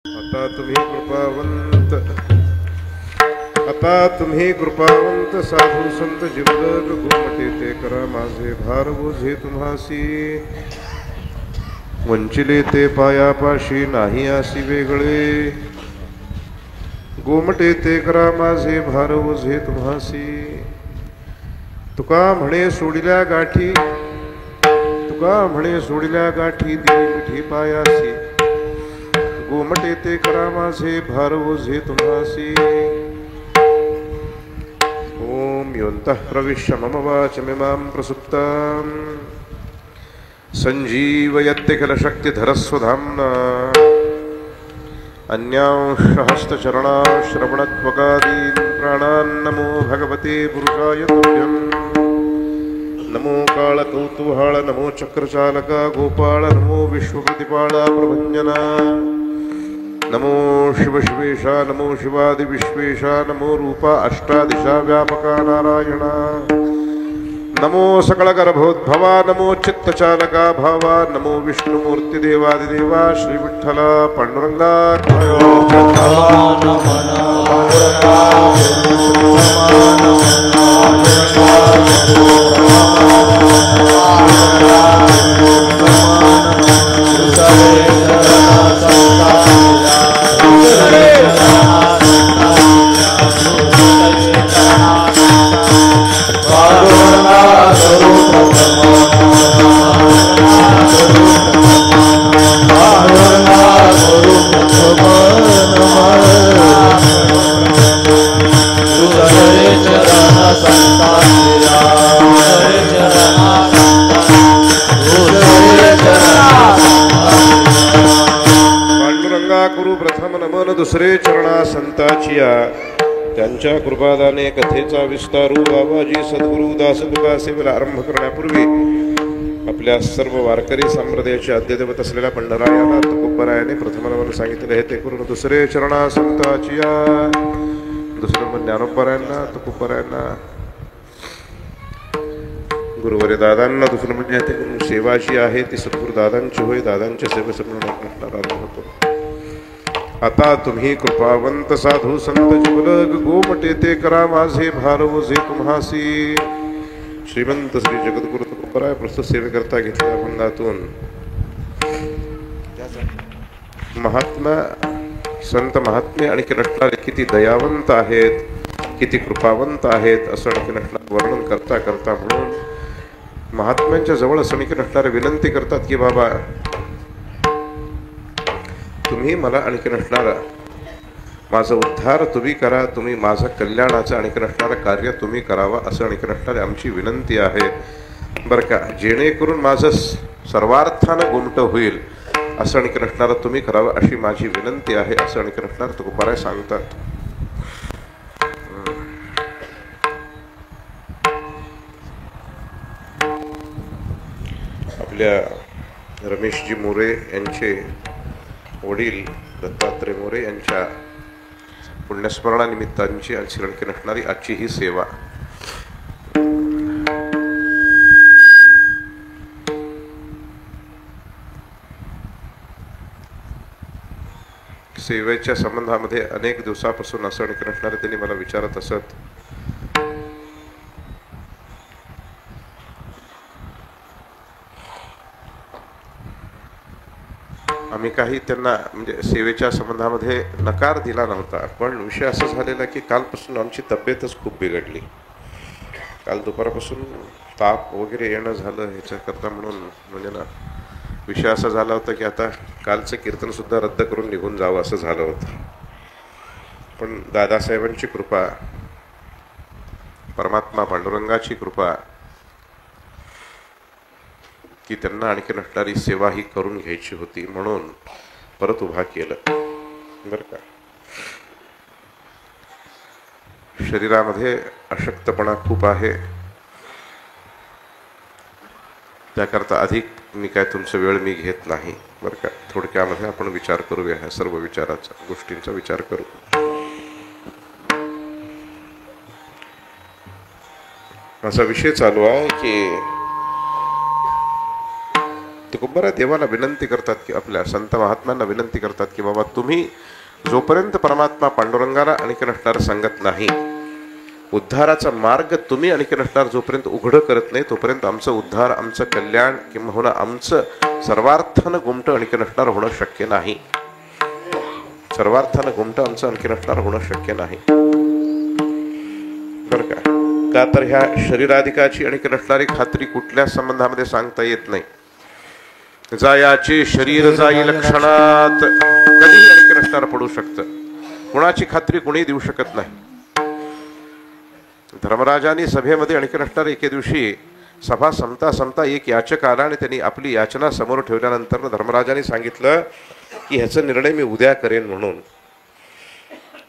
आता तुम्ही कृपावंत साधू संत जिवलग गोमटे ते करा माझे भार ओझे तुम्हासी. वंचिले ते पायापाशी नाही आसी वेगळे, गोमटे ते करा माझे भार ओझे तुम्हासी. तुका म्हणे सोडिल्या गाठी, तुका म्हणे सोडिल्या गाठी दिली मिठी पायासी. गोमटे ते करा माझे भार ओझे तुम्हासी. ओम योऽन्तः प्रविश्य मम वाचमिमां प्रसुप्तां सञ्जीवयत्यखिलशक्तिधरस्वधाम्ना. अन्यांशहस्तचरणाश्रवणत्वगादीन् प्राणान् नमो भगवते पुरुषाय तुभ्यम्. नमो कालकौतूहाळ, नमो चक्रचालका गोपाळ, नमो विश्वप्रतिपाळा प्रभञ्जना. नमो शिवशिवेशा, नमो शिवादिविश्वेशा, नमो रूपा अष्टादिशा व्यापका नारायणा. नमो सकलगर्भोद्भवा, नमो चित्तचालका भावा, नमो विष्णुमूर्तिदेवादिदेवा श्री विठ्ठला पांडुरंगा. दुसरे चरणा संताचिया, त्यांच्या कृपादाने कथेचा विस्तारू बाबाजी सद्गुरु दासतुका सेवेला आरंभ करण्यापूर्वी आपल्या सर्व वारकरी संप्रदायाचे अद्यदेवत असलेल्या पंढरायाला तुकोबरायाने प्रथम नमन सांगितले. हे ते करून दुसरे चरणा संताचिया, दुसरं मन ज्ञानोबरायांना, तुकोबरायांना, गुरुवरे दादांना. दुसरं म्हणजे ते करून सेवा जी आहे ती सद्गुरु दादांची होय. दादांच्या सेवेसमोर आरंभ होतो. आता तुम्ही कृपावंत साधू संत जिवलग गोमटे ते करा माझे भार ओझे तुम्हासी. श्रीमंत श्री जगद्गुरु तुकोबराय प्रस्तुत सेवेकरता घेतल्या बंधातून महात्मा संत महात्मे आणि नटणारे किती दयावंत आहेत, किती कृपावंत आहेत असं नटणारे वर्णन करता करता म्हणून महात्म्यांच्या जवळ असं नटणारे विनंती करतात की बाबा तुम्ही मला आणखी नसणारा माझा उद्धार तुम्ही करा, तुम्ही माझा कल्याणाचं आणखी नसणारं कार्य तुम्ही करावा असं आणखी नसणारी आमची विनंती आहे बरं का. जेणेकरून माझं सर्वार्थानं गोमटं होईल असं आणखी नसणारं तुम्ही करावं अशी माझी विनंती आहे असं आणखी नसणारं तुकोबराय सांगतात. आपल्या रमेशजी मोरे यांचे वडील दत्तात्रय मोरे यांच्या पुण्यस्मरणानिमित्तांची आणि श्रीलंकेत नसणारी आजची ही सेवा. सेवेच्या संबंधामध्ये अनेक दिवसापासून असं नसणारे त्यांनी मला विचारत असत. आम्ही काही त्यांना म्हणजे सेवेच्या संबंधामध्ये नकार दिला नव्हता, पण विषय असा झालेला की कालपासून आमची तब्येतच खूप बिघडली. काल दुपारपासून ताप वगैरे येणं झालं ह्याच्याकरता म्हणून म्हणजे ना विषय असा झाला होता की आता कालचं कीर्तनसुद्धा रद्द करून निघून जावं असं झालं होतं. पण दादासाहेबांची कृपा, परमात्मा पांडुरंगाची कृपा की त्यांना आणखी नटणारी सेवा ही करून घ्यायची होती म्हणून परत उभा केलं बरं का. शरीरामध्ये अशक्तपणा खूप आहे, त्याकरता अधिक मी काय तुमचा वेळ मी घेत नाही बरं का. थोडक्यामध्ये आपण विचार करूया, ह्या सर्व विचाराचा गोष्टींचा विचार करू. असा विषय चालू आहे की तुकोबरा देवाला विनंती करतात की आपल्या संत महात्म्यांना विनंती करतात की बाबा तुम्ही जोपर्यंत परमात्मा पांडुरंगाला आणखी नसणार सांगत नाही, उद्धाराचा मार्ग तुम्ही आणखी नसणार जोपर्यंत उघड करत नाही, तोपर्यंत आमचं उद्धार, आमचं कल्याण किंवा आमचं सर्वार्थानं गुमटं आणखी नसणार होणं शक्य नाही. सर्वार्थानं गुमटं आमचं आणखी नसणार होणं शक्य नाही बरं का. तर ह्या शरीराधिकाची आणखी नसणारी खात्री कुठल्या संबंधामध्ये सांगता येत नाही. जायाचे शरीर जाईल क्षणात, कधीही आणखी नसणार पडू शकतं. कुणाची खात्री कोणी देऊ शकत नाही. धर्मराजांनी सभेमध्ये आणखी नसणार एके दिवशी सभा संपता एक याचक आला आणि त्यांनी आपली याचना समोर ठेवल्यानंतर धर्मराजांनी सांगितलं की ह्याचा निर्णय मी उद्या करेन म्हणून.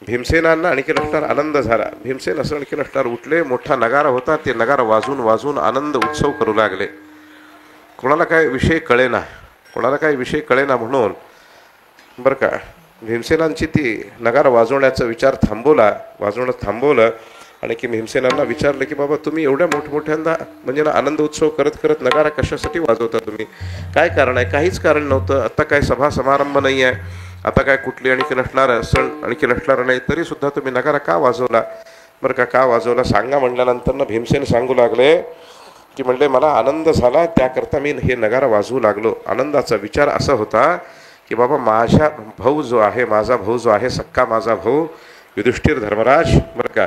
भीमसेनांना आणखी नसणार आनंद झाला. भीमसेन असं आणखी नसणार उठले, मोठा नगारा होता, ते नगारा वाजून वाजून आनंद उत्सव करू लागले. कोणाला काय विषय कळेना, कोणाला काय विषय कळेना म्हणून बरं का भीमसेनांची ती नगारा वाजवण्याचा विचार वाजवणं थांबवलं आणि की भीमसेनांना विचारलं की बाबा तुम्ही एवढ्या मोठमोठ्यांदा म्हणजे ना आनंद उत्सव करत करत नगारा कशासाठी वाजवता तुम्ही, काय कारण आहे. काहीच कारण नव्हतं. आता काय सभा समारंभ नाही आहे, आता काय कुठली आणखी नसणार सण आणखी नसणार नाही, तरी सुद्धा तुम्ही नगारा का वाजवला बरं का वाजवला सांगा म्हणल्यानंतर ना भीमसेन सांगू लागले की म्हणले मला आनंद झाला त्याकरता मी हे नगारा वाजवू लागलो. आनंदाचा विचार असा होता की बाबा माझा भाऊ जो आहे सक्का माझा भाऊ युधिष्ठिर धर्मराज बरं का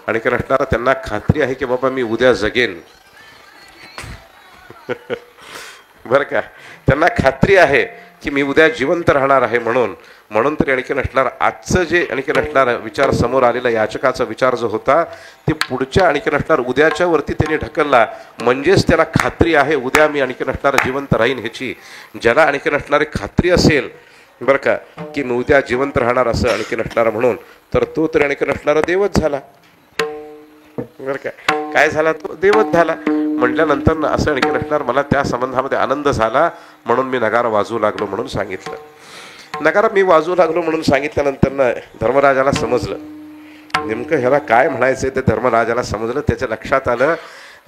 आणखी नसणारा त्यांना खात्री आहे की बाबा मी उद्या जगेन बरं का. त्यांना खात्री आहे की मी उद्या जिवंत राहणार आहे म्हणून तरी आणखी नसणार आजचं जे आणखी नसणार विचार समोर आलेला याचकाचा विचार जो होता ते पुढच्या आणखी नसणार उद्याच्या वरती त्यांनी ढकलला. म्हणजेच त्याला खात्री आहे उद्या मी आणखी नसणार जिवंत राहीन ह्याची. ज्याला आणखी नसणारी खात्री असेल बरं का की मी उद्या जिवंत राहणार असं आणखी नसणार म्हणून, तर तो तरी आणखी नसणारा देवच झाला बरं का. काय झाला तो देवच झाला म्हटल्यानंतर असं आणखी नसणार मला त्या संबंधामध्ये आनंद झाला म्हणून मी नगारा वाजवू लागलो म्हणून सांगितलं. नगारा मी वाजवू लागलो म्हणून सांगितल्यानंतर धर्मराजाला समजलं नेमकं ह्याला काय म्हणायचंय. ते धर्मराजाला समजलं, त्याच्या लक्षात आलं.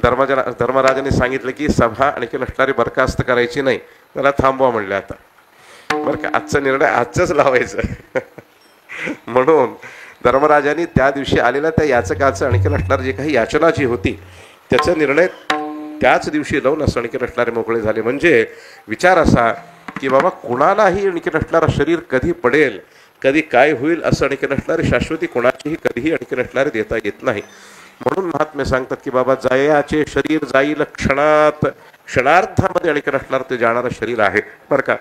धर्मराजाने सांगितलं की सभा आणखी नसणारी बरखास्त करायची नाही, त्याला थांबवा म्हणले आता बरं का. आजचा निर्णय आजच लावायचं म्हणून धर्मराजांनी त्या दिवशी आलेल्या त्या याचकाचं आणखी नसणार जे काही याचना जी होती त्याचा निर्णय त्याच दिवशी लावून असं आणखी नसणारे मोकळे झाले. म्हणजे विचार असा की बाबा कुणालाही आणखी नसणारा शरीर कधी पडेल कधी काय होईल असं आणखी नसणारी शाश्वती कोणाचीही कधीही आणखी नसणारे देता येत नाही. म्हणून महात्मे सांगतात की बाबा जायाचे शरीर जाईल क्षणात, क्षणार्धामध्ये आणखी नसणार ते जाणारं शरीर आहे बरं का.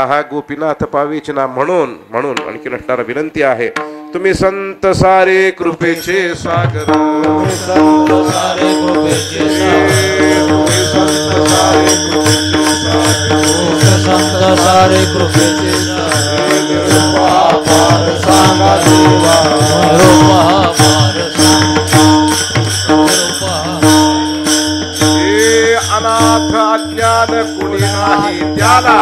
हा गोपीनाथ पावेच ना म्हणून आणखी नसणारा विनंती आहे तुम्ही संत सारे कृपेचे सागर, संत सारे कृपेचे सागर, संत सारे कृपेचे सागर, सांगा देवा अनाथ अज्ञान कोणी नाही त्याला,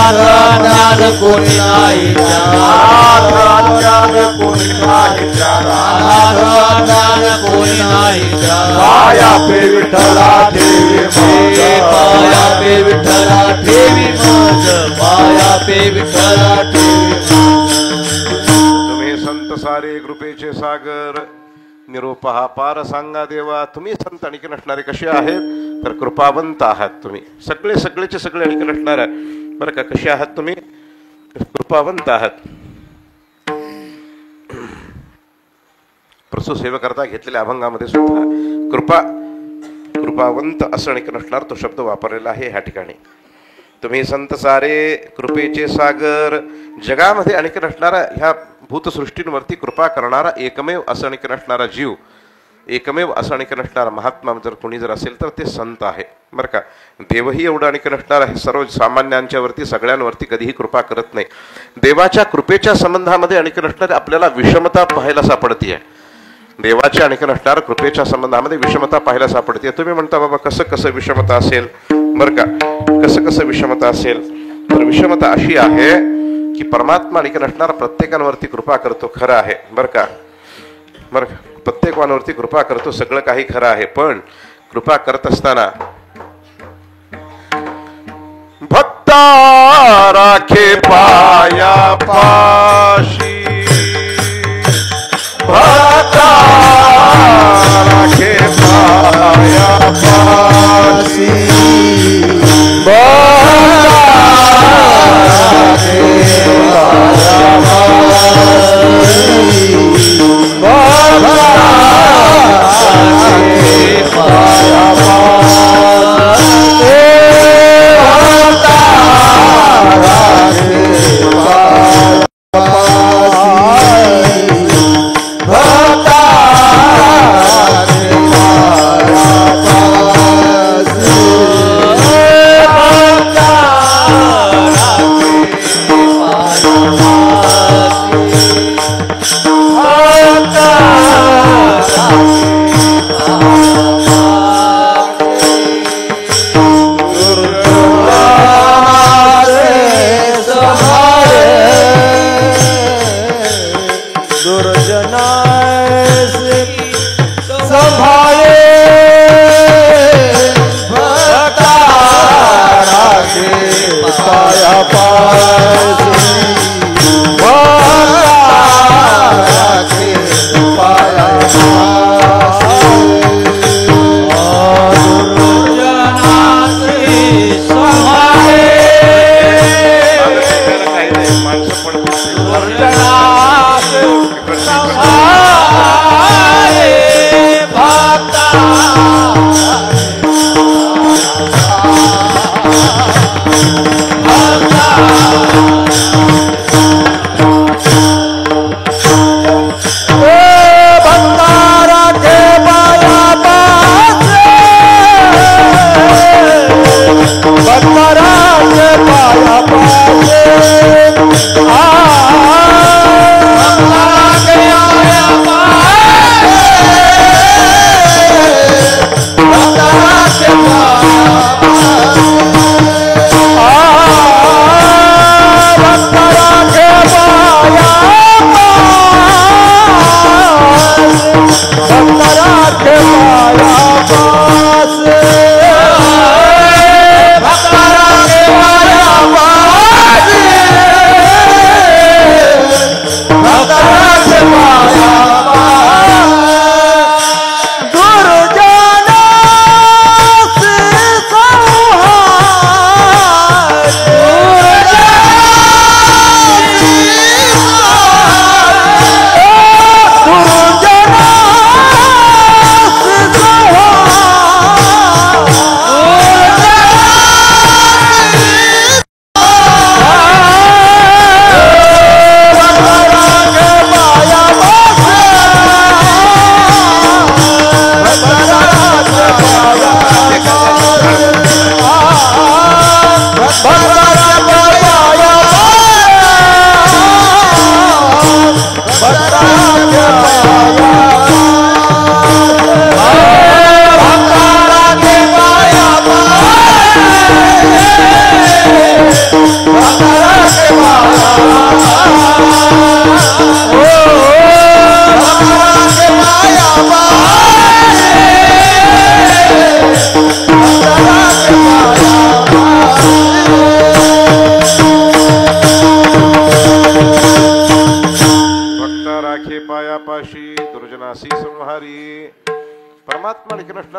अनाथ ज्ञान कोणी नाही त्याला, अनाथ ज्ञान कोणी नाही त्याला, अनाथ ज्ञान कोणी नाही त्याला. पाया पे विठ्ठला ठेवी माझ, पाया पे विठ्ठला ठेवी माझ, पाया पे विठ्ठला ठेवी. तुम्ही संत सारे कृपेचे सागर, निरोप हा पार सांगा देवा. तुम्ही संत आणखी नसणारे कसे आहेत तर कृपावंत आहात तुम्ही. सगळेचे सगळे आणखी नसणार बरं का. कसे आहात तुम्ही कृपावंत आहात. प्रसूसेवकरता घेतलेल्या अभंगामध्ये सुद्धा कृपावंत असं आणखी नसणार तो शब्द वापरलेला आहे ह्या ठिकाणी. तुम्ही संत सारे कृपेचे सागर, जगामध्ये आणखी नसणारा ह्या भूतसृष्टींवरती कृपा करणारा एकमेव असं आणखी नसणारा जीव, एकमेव असं आणखी नसणारा महात्मा जर कोणी जर असेल तर ते संत आहे बरं का. देवही एवढं आणखी नसणार आहे सर्व सामान्यांच्या वरती सगळ्यांवरती कधीही कृपा करत नाही. देवाच्या कृपेच्या संबंधामध्ये आणखी नसणारी आपल्याला विषमता पाहायला सापडते आहे. देवाच्या आणखी नसणाऱ्या कृपेच्या संबंधामध्ये विषमता पाहायला सापडते. तुम्ही म्हणता बाबा कसं विषमता असेल बरं का, कसं विषमता असेल तर विषमता अशी आहे की परमात्मा आणखी नसणारा प्रत्येकांवरती कृपा करतो खरं आहे बरं का. प्रत्येकांवरती कृपा करतो सगळं काही खरं आहे. पण कृपा करत असताना भक्त भक्ता राखे पाया पाशी भक्ता राखे पाया पाशी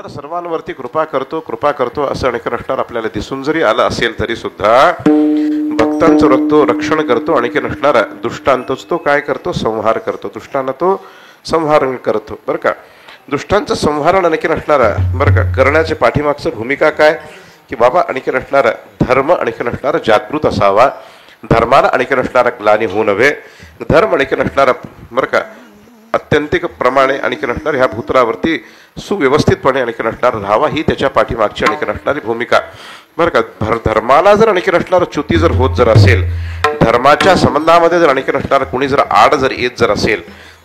सर्वांवरती कृपा करतो असं अनेक नसणार आपल्याला दिसून जरी आलं असेल तरी सुद्धा भक्तांचं रक्षण करतो. अनेक नसणारा दुष्टांतच तो काय करतो, संहार करतो. दुष्टांना तो संहारण करतो बरं का. दुष्टांचं संहारण अनेक नसणारा बरं का करण्याच्या पाठीमागचं भूमिका काय की बाबा अनेक नसणारा धर्म अनेक नसणारा जागृत असावा, धर्माला अनेक नसणारा ग्लानी होऊ नव्हे, धर्म अनेक नसणारा बरं का अत्यंतिक प्रमाणे अनेक नसणार ह्या भूतलावरती सुव्यवस्थितपणे अनेक नसणार राहावा ही त्याच्या पाठीमागची अनेक नसणारी भूमिका बरं का. धर्माला जर अनेक नसणार च्युती जर होत जर असेल, धर्माच्या संबंधामध्ये जर अनेक नसणार कोणी जर आड जर येत जर असेल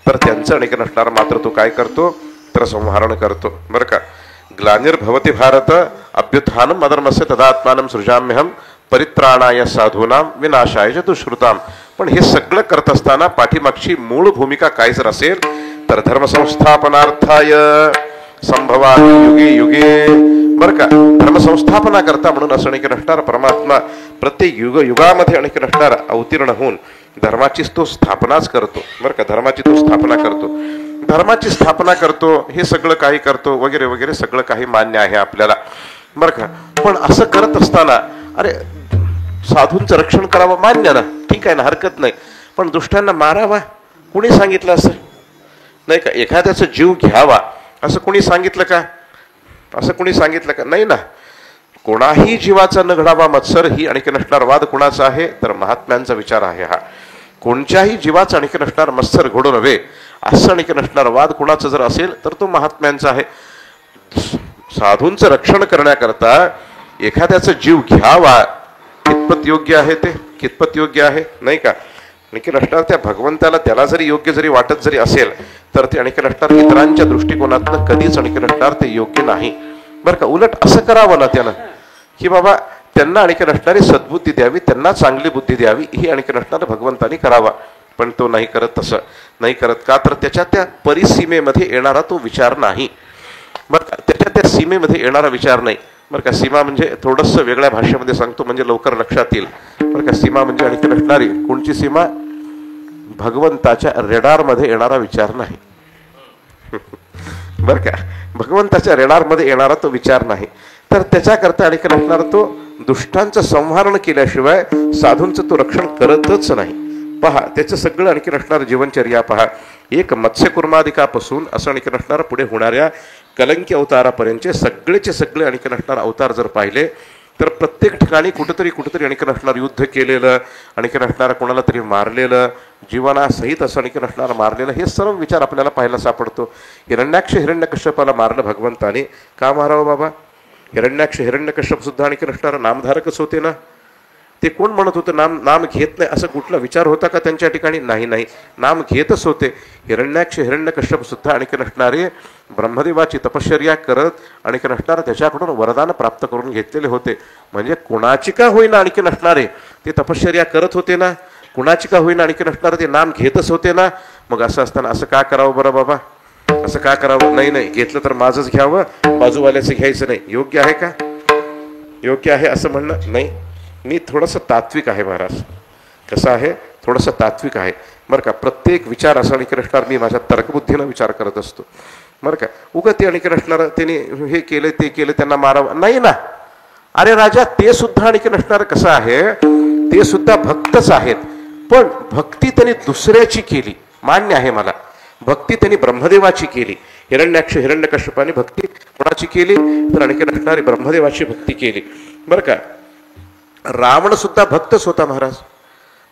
तर त्यांचं अनेक नसणार मात्र तो काय करतो तर संहारण करतो बरं का. ग्लानिर्भवति भारत अभ्युत्थानम अधर्मस्य तदात्मानं सृजाम्यहम परित्राणाय साधूनाम विनाशाय च दुष्कृताम. पण हे सगळं करत असताना पाठीमागची मूळ भूमिका काय जर असेल तर धर्मसंस्थापनार्थाय संभवामी युगे युगे. बरं का, धर्मसंस्थापना करता म्हणून असं आणखी नसणार परमात्मा प्रत्येक युगामध्ये आणखी नसणार अवतीर्ण होऊन धर्माचीच तो स्थापनाच करतो. बरं का, धर्माची तो स्थापना करतो, धर्माची स्थापना करतो, हे सगळं काही करतो वगैरे वगैरे सगळं काही मान्य आहे आपल्याला. बरं का, पण असं करत असताना अरे साधूंचं रक्षण करावं मान्य ना, ठीक आहे ना, हरकत नाही, पण दुष्टांना मारावा कुणी सांगितलं असं नाही का? एखाद्याचा जीव घ्यावा असं कुणी सांगितलं का? असं कुणी सांगितलं का? नाही ना. कोणाही जीवाचा न घडावा मत्सर ही आणखी नसणार वाद कुणाचा आहे? तर महात्म्यांचा विचार आहे हा. कोणत्याही जीवाचा आणखी नसणार मत्सर घडू नव्हे असं आणखी नसणार वाद कुणाचा जर असेल तर तो महात्म्यांचा आहे. साधूंचं रक्षण करण्याकरता एखाद्याचा जीव घ्यावा कितपत योग्य आहे? ते कितपत योग्य आहे नाही का? आणखी नसणार त्या भगवंताला त्याला जरी योग्य जरी वाटत जरी असेल तर ते आणखी नसणार इतरांच्या दृष्टिकोनातून कधीच आणखी नसणार ते योग्य नाही. बरं का, उलट असं करावं ना त्यानं की बाबा त्यांना आणखी नसणारी सद्बुद्धी द्यावी, त्यांना चांगली बुद्धी द्यावी, ही आणखी नसणार भगवंतानी करावा. पण तो नाही करत, तसं नाही करत. का तर त्याच्या त्या परिसीमेमध्ये येणारा तो विचार नाही. बरं का, त्याच्या त्या सीमेमध्ये येणारा विचार नाही. बरं का, सीमा म्हणजे थोडंसं वेगळ्या भाषेमध्ये सांगतो म्हणजे लवकर लक्षात येईल. बरं का, सीमा म्हणजे आणखी नसणारी कोणची सीमा? भगवंताच्या रेडारमध्ये येणारा विचार नाही. बरं का, भगवंताच्या रेडारमध्ये येणारा तो विचार नाही. तर त्याच्याकरता आणखी नसणार तो दुष्टांचं संहारण केल्याशिवाय साधूंचं तो रक्षण करतच नाही. पहा त्याचं सगळं आणखी नसणार जीवनचर्या पहा. एक मत्स्यकुर्मादिकापासून असं आणखी नसणार पुढे होणाऱ्या कलंकी अवतारापर्यंतचे सगळेचे सगळे आणखी नसणार अवतार जर पाहिले तर प्रत्येक ठिकाणी कुठेतरी आणखी नसणार युद्ध केलेलं, आणखी नसणार कोणाला तरी मारलेलं, जीवनासहित असं आणखी नसणार मारलेलं, हे सर्व विचार आपल्याला पाहायला सापडतो. हिरण्यकश्यपाला मारलं भगवंताने. का मारावं बाबा? हिरण्यकश्यप सुद्धा आणखी नसणार नामधारकच होते ना. ते कोण म्हणत होतं नाम घेत नाही असं कुठला विचार होता का त्यांच्या ठिकाणी? नाही, नाम घेतच होते. हिरण्यकश्यप सुद्धा आणखी नसणारे ब्रह्मदेवाची तपश्चर्या करत आणखी नसणार त्याच्याकडून वरदान प्राप्त करून घेतलेले होते. म्हणजे कुणाची का होईना आणखी नसणारे ते तपश्चर्या करत होते ना, कुणाची का होईना आणखी नसणार ते नाम घेतच होते ना. मग असं असताना असं का करावं बरं बाबा? असं का करावं? नाही, घेतलं तर माझंच घ्यावं, बाजूवाल्याचं घ्यायचं नाही. योग्य आहे का? योग्य आहे असं म्हणणं नाही. मी थोडंसं तात्विक आहे महाराज. कसं आहे? थोडंसं तात्विक आहे. बरं का, प्रत्येक विचार असं आणखी नसणार मी माझ्या तर्कबुद्धीनं विचार करत असतो. बरं का, उगा ते आणखी नसणार त्यांनी हे केलं ते केलं त्यांना मारावं नाही ना. अरे राजा, ते सुद्धा आणखी नसणार कसं आहे, ते सुद्धा भक्तच आहेत, पण भक्ती त्यांनी दुसऱ्याची केली. मान्य आहे मला, भक्ती त्यांनी ब्रह्मदेवाची केली. हिरण्यकश्यपाने भक्ती कोणाची केली? तर आणखी नसणारी ब्रह्मदेवाची भक्ती केली. बरं का, रावण सुद्धा भक्तच होता महाराज.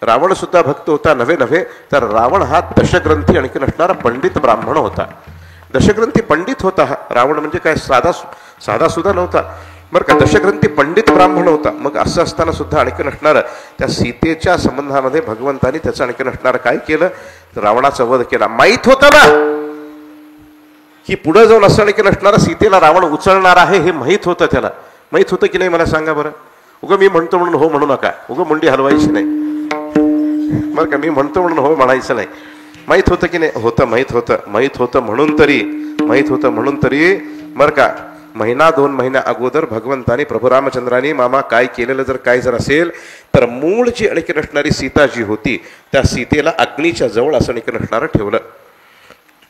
रावण सुद्धा भक्त होता. नव्हे तर रावण हा दशग्रंथी आणखी नसणारा पंडित ब्राह्मण होता. दशग्रंथी पंडित होता हा. रावण म्हणजे काय साधा सुद्धा नव्हता. बरं का, दशग्रंथी पंडित ब्राह्मण होता. मग असं असताना सुद्धा आणखी नसणार त्या सीतेच्या संबंधामध्ये भगवंतानी त्याचं आणखी नसणार काय केलं? रावणाचा वध केला. माहीत होतं ना की पुढे जाऊन असं आणखी नसणारा सीतेला रावण उचलणार आहे, हे माहीत होतं त्याला. माहीत होतं की नाही मला सांगा बरं? उगं मी म्हणतो म्हणून हो म्हणू नका, उगं मुंडी हलवायची नाही. बरं का, मी म्हणतो म्हणून हो म्हणायचं नाही. माहीत होतं की नाही? होतं, माहीत होतं म्हणून तरी बरं का, महिना 2 महिन्या अगोदर भगवंतानी प्रभू रामचंद्रांनी मामा काय केलेलं जर असेल तर मूळ जी आणखी नसणारी सीता जी होती त्या सीतेला अग्नीच्या जवळ असं आणखी नसणारं ठेवलं.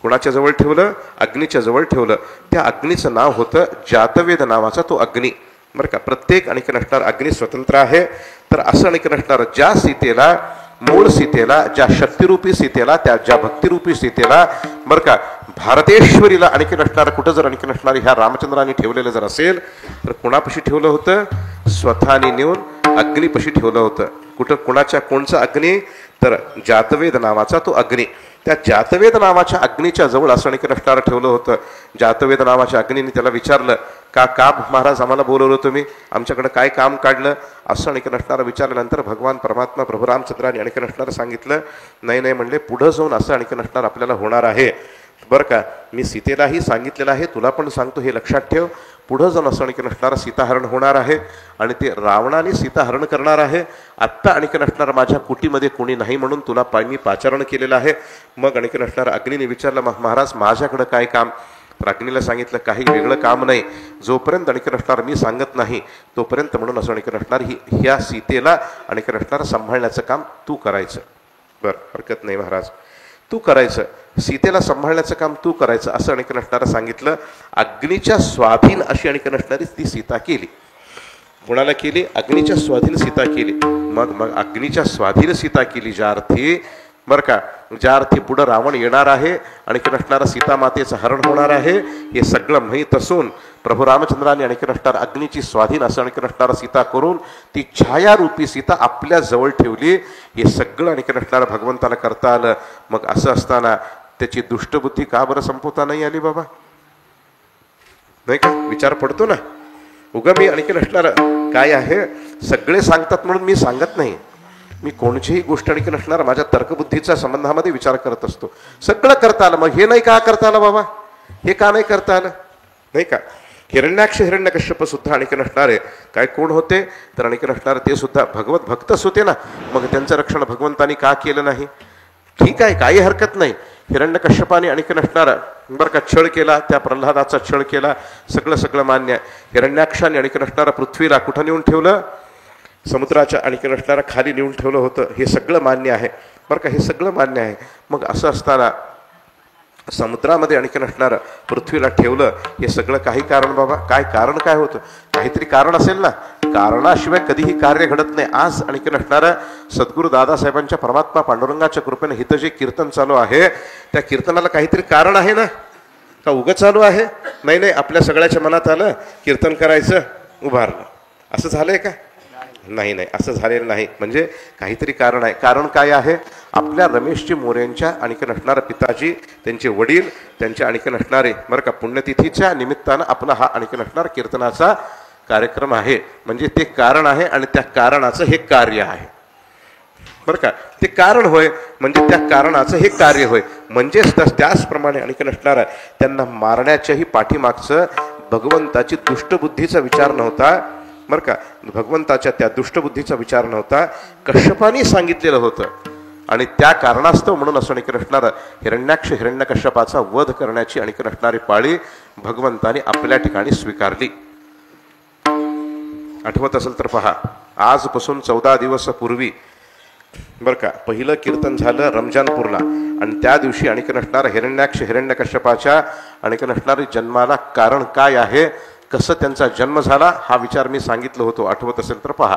कोणाच्या जवळ ठेवलं? अग्नीच्या जवळ ठेवलं. त्या अग्नीचं नाव होतं जातवेद नावाचा तो अग्नी. बरं का, प्रत्येक आणखी नसणार अग्नी स्वतंत्र आहे. तर असं आणखी नसणार ज्या सीतेला, मूळ सीतेला, ज्या शक्तिरूपी सीतेला, त्या ज्या भक्तिरूपी सीतेला, बरं का, भारतेश्वरीला आणखी नसणार कुठं जर आणखी नसणार ह्या रामचंद्रांनी ठेवलेलं जर असेल तर कुणापाशी ठेवलं होतं? स्वतःने नेऊन अग्नीपाशी ठेवलं होतं. कुठं? कोणचा अग्नी? तर जातवेद नावाचा तो अग्नी. त्या जातवेद नावाच्या अग्नीच्या जवळ असं आणखी नसणार ठेवलं होतं. जातवेद नावाच्या अग्नीने त्याला विचारलं, का महाराज आम्हाला बोलवलं तुम्ही? आमच्याकडे काय काम काढलं? असं आणखी नसणारं विचारल्यानंतर भगवान परमात्मा प्रभू रामचंद्रांनी आणखी नसणारं सांगितलं, नाही म्हणले, पुढं जाऊन असं आणखी नसणार आपल्याला होणार आहे. बरं का, मी सीतेलाही सांगितलेलं आहे, तुला पण सांगतो, हे लक्षात ठेव. पुढं जाऊन असं आणखी नसणारं सीताहरण होणार आहे आणि ते रावणाने सीताहरण करणार आहे. आत्ता आणखी नसणार माझ्या कुटीमध्ये कोणी नाही म्हणून तुला मी पाचारण केलेलं आहे. मग आणखी नसणार अग्नीने विचारलं, महाराज माझ्याकडं काय काम? अग्नीला सांगितलं काही वेगळं काम नाही, जोपर्यंत आणखीन असणार मी सांगत नाही तोपर्यंत, म्हणून असं आणखीन असणार ह्या सीतेला आणखीन असणार सांभाळण्याचं काम तू करायचं. बरं, हरकत नाही महाराज, तू करायचं, सीतेला सांभाळण्याचं काम तू करायचं असं आणखीन असणारं सांगितलं. अग्नीच्या स्वाधीन अशी आणखीन असणारी ती सीता केली. कोणाला केली? अग्नीच्या स्वाधीन सीता केली. मग अग्नीच्या स्वाधीन सीता केली ज्या अर्थी, बरं का, ज्या अर्थी पुढं रावण येणार आहे आणखीन असणारं सीता मातेचं हरण होणार आहे हे सगळं माहीत असून प्रभू रामचंद्राने आणखीन असणार अग्नीची स्वाधीन असं आणखीन असणारं सीता करून ती छायारूपी सीता आपल्या जवळ ठेवली. हे सगळं आणखीन असणारं भगवंताला करता आलं. मग असं असताना त्याची दुष्टबुद्धी का बरं संपवता नाही आली बाबा? नाही का? विचार पडतो ना. उगा मी आणखीन असणार काय आहे, सगळे सांगतात म्हणून मी सांगत नाही. मी कोणतीही गोष्ट आणखीन असणार माझ्या तर्कबुद्धीच्या संबंधामध्ये विचार करत असतो. सगळं करता आलं, मग हे नाही का करता आलं बाबा? हे का नाही करता आलं? नाही का? हिरण्याक्ष हिरण्यकश्यप सुद्धा आणखीन असणारे काय कोण होते तर आणखीन असणार ते सुद्धा भगवत भक्तच होते ना. मग त्यांचं रक्षण भगवंतानी का केलं नाही? ठीक आहे, काही हरकत नाही. हिरण्यकश्यपाने आणखीन असणारा बरं का छळ केला, त्या प्रल्हादाचा छळ केला, सगळं मान्य आहे. हिरण्याक्षाने आणखीन असणारा पृथ्वीला कुठं नेऊन ठेवलं? समुद्राच्या आणखीन असणारा खाली नेऊन ठेवलं होतं. हे सगळं मान्य आहे बरं का, हे सगळं मान्य आहे. मग असं असताना समुद्रामध्ये आणखीन असणारं पृथ्वीला ठेवलं, हे सगळं काही कारण बाबा? काय कारण काय होतं? काहीतरी कारण असेल ना. कारणाशिवाय कधीही कार्य घडत नाही. आज आणखीन असणारं सद्गुरू दादासाहेबांच्या परमात्मा पांडुरंगाच्या कृपेने हिथं जे कीर्तन चालू आहे त्या कीर्तनाला काहीतरी कारण आहे ना. का उगं चालू आहे? नाही, आपल्या सगळ्याच्या मनात आलं कीर्तन करायचं, उभारलं, असं झालंय का? नाही, असं झालेलं नाही. म्हणजे काहीतरी कारण आहे. कारण काय आहे? आपल्या रमेशजी मोरेंच्या आणखीन असणारं पिताजी, त्यांचे वडील, त्यांच्या आणखीन असणारे बरं का पुण्यतिथीच्या निमित्तानं आपला हा आणखीन असणारा कीर्तनाचा कार्यक्रम आहे. म्हणजे ते कारण आहे आणि त्या कारणाचं हे कार्य आहे बरं का. ते कारण होय म्हणजे त्या कारणाचं हे कार्य होय. म्हणजेच त्याचप्रमाणे आणखीन असणारा त्यांना मारण्याच्याही पाठीमागचं भगवंताची दुष्टबुद्धीचा विचार नव्हता बरं का. भगवंताच्या त्या दुष्टबुद्धीचा विचार नव्हता, कश्यपाने सांगितलेलं होतं. आणि त्या कारणास्तव म्हणून असं आणखीन असणारं हिरण्याक्ष हिरण्यकश्यपाचा वध करण्याची आणखीन असणारी पाळी भगवंताने आपल्या ठिकाणी स्वीकारली. आठवत असेल तर पहा, आजपासून 14 दिवस पूर्वी बरं का पहिलं कीर्तन झालं रमजानपूरला. आणि त्या दिवशी आणखीन असणारं हिरण्याक्ष हिरण्यकश्यपाच्या आणखीन असणारी जन्माला कारण काय आहे, कसं त्यांचा जन्म झाला हा विचार मी सांगितलं होतो. आठवत असेल तर पहा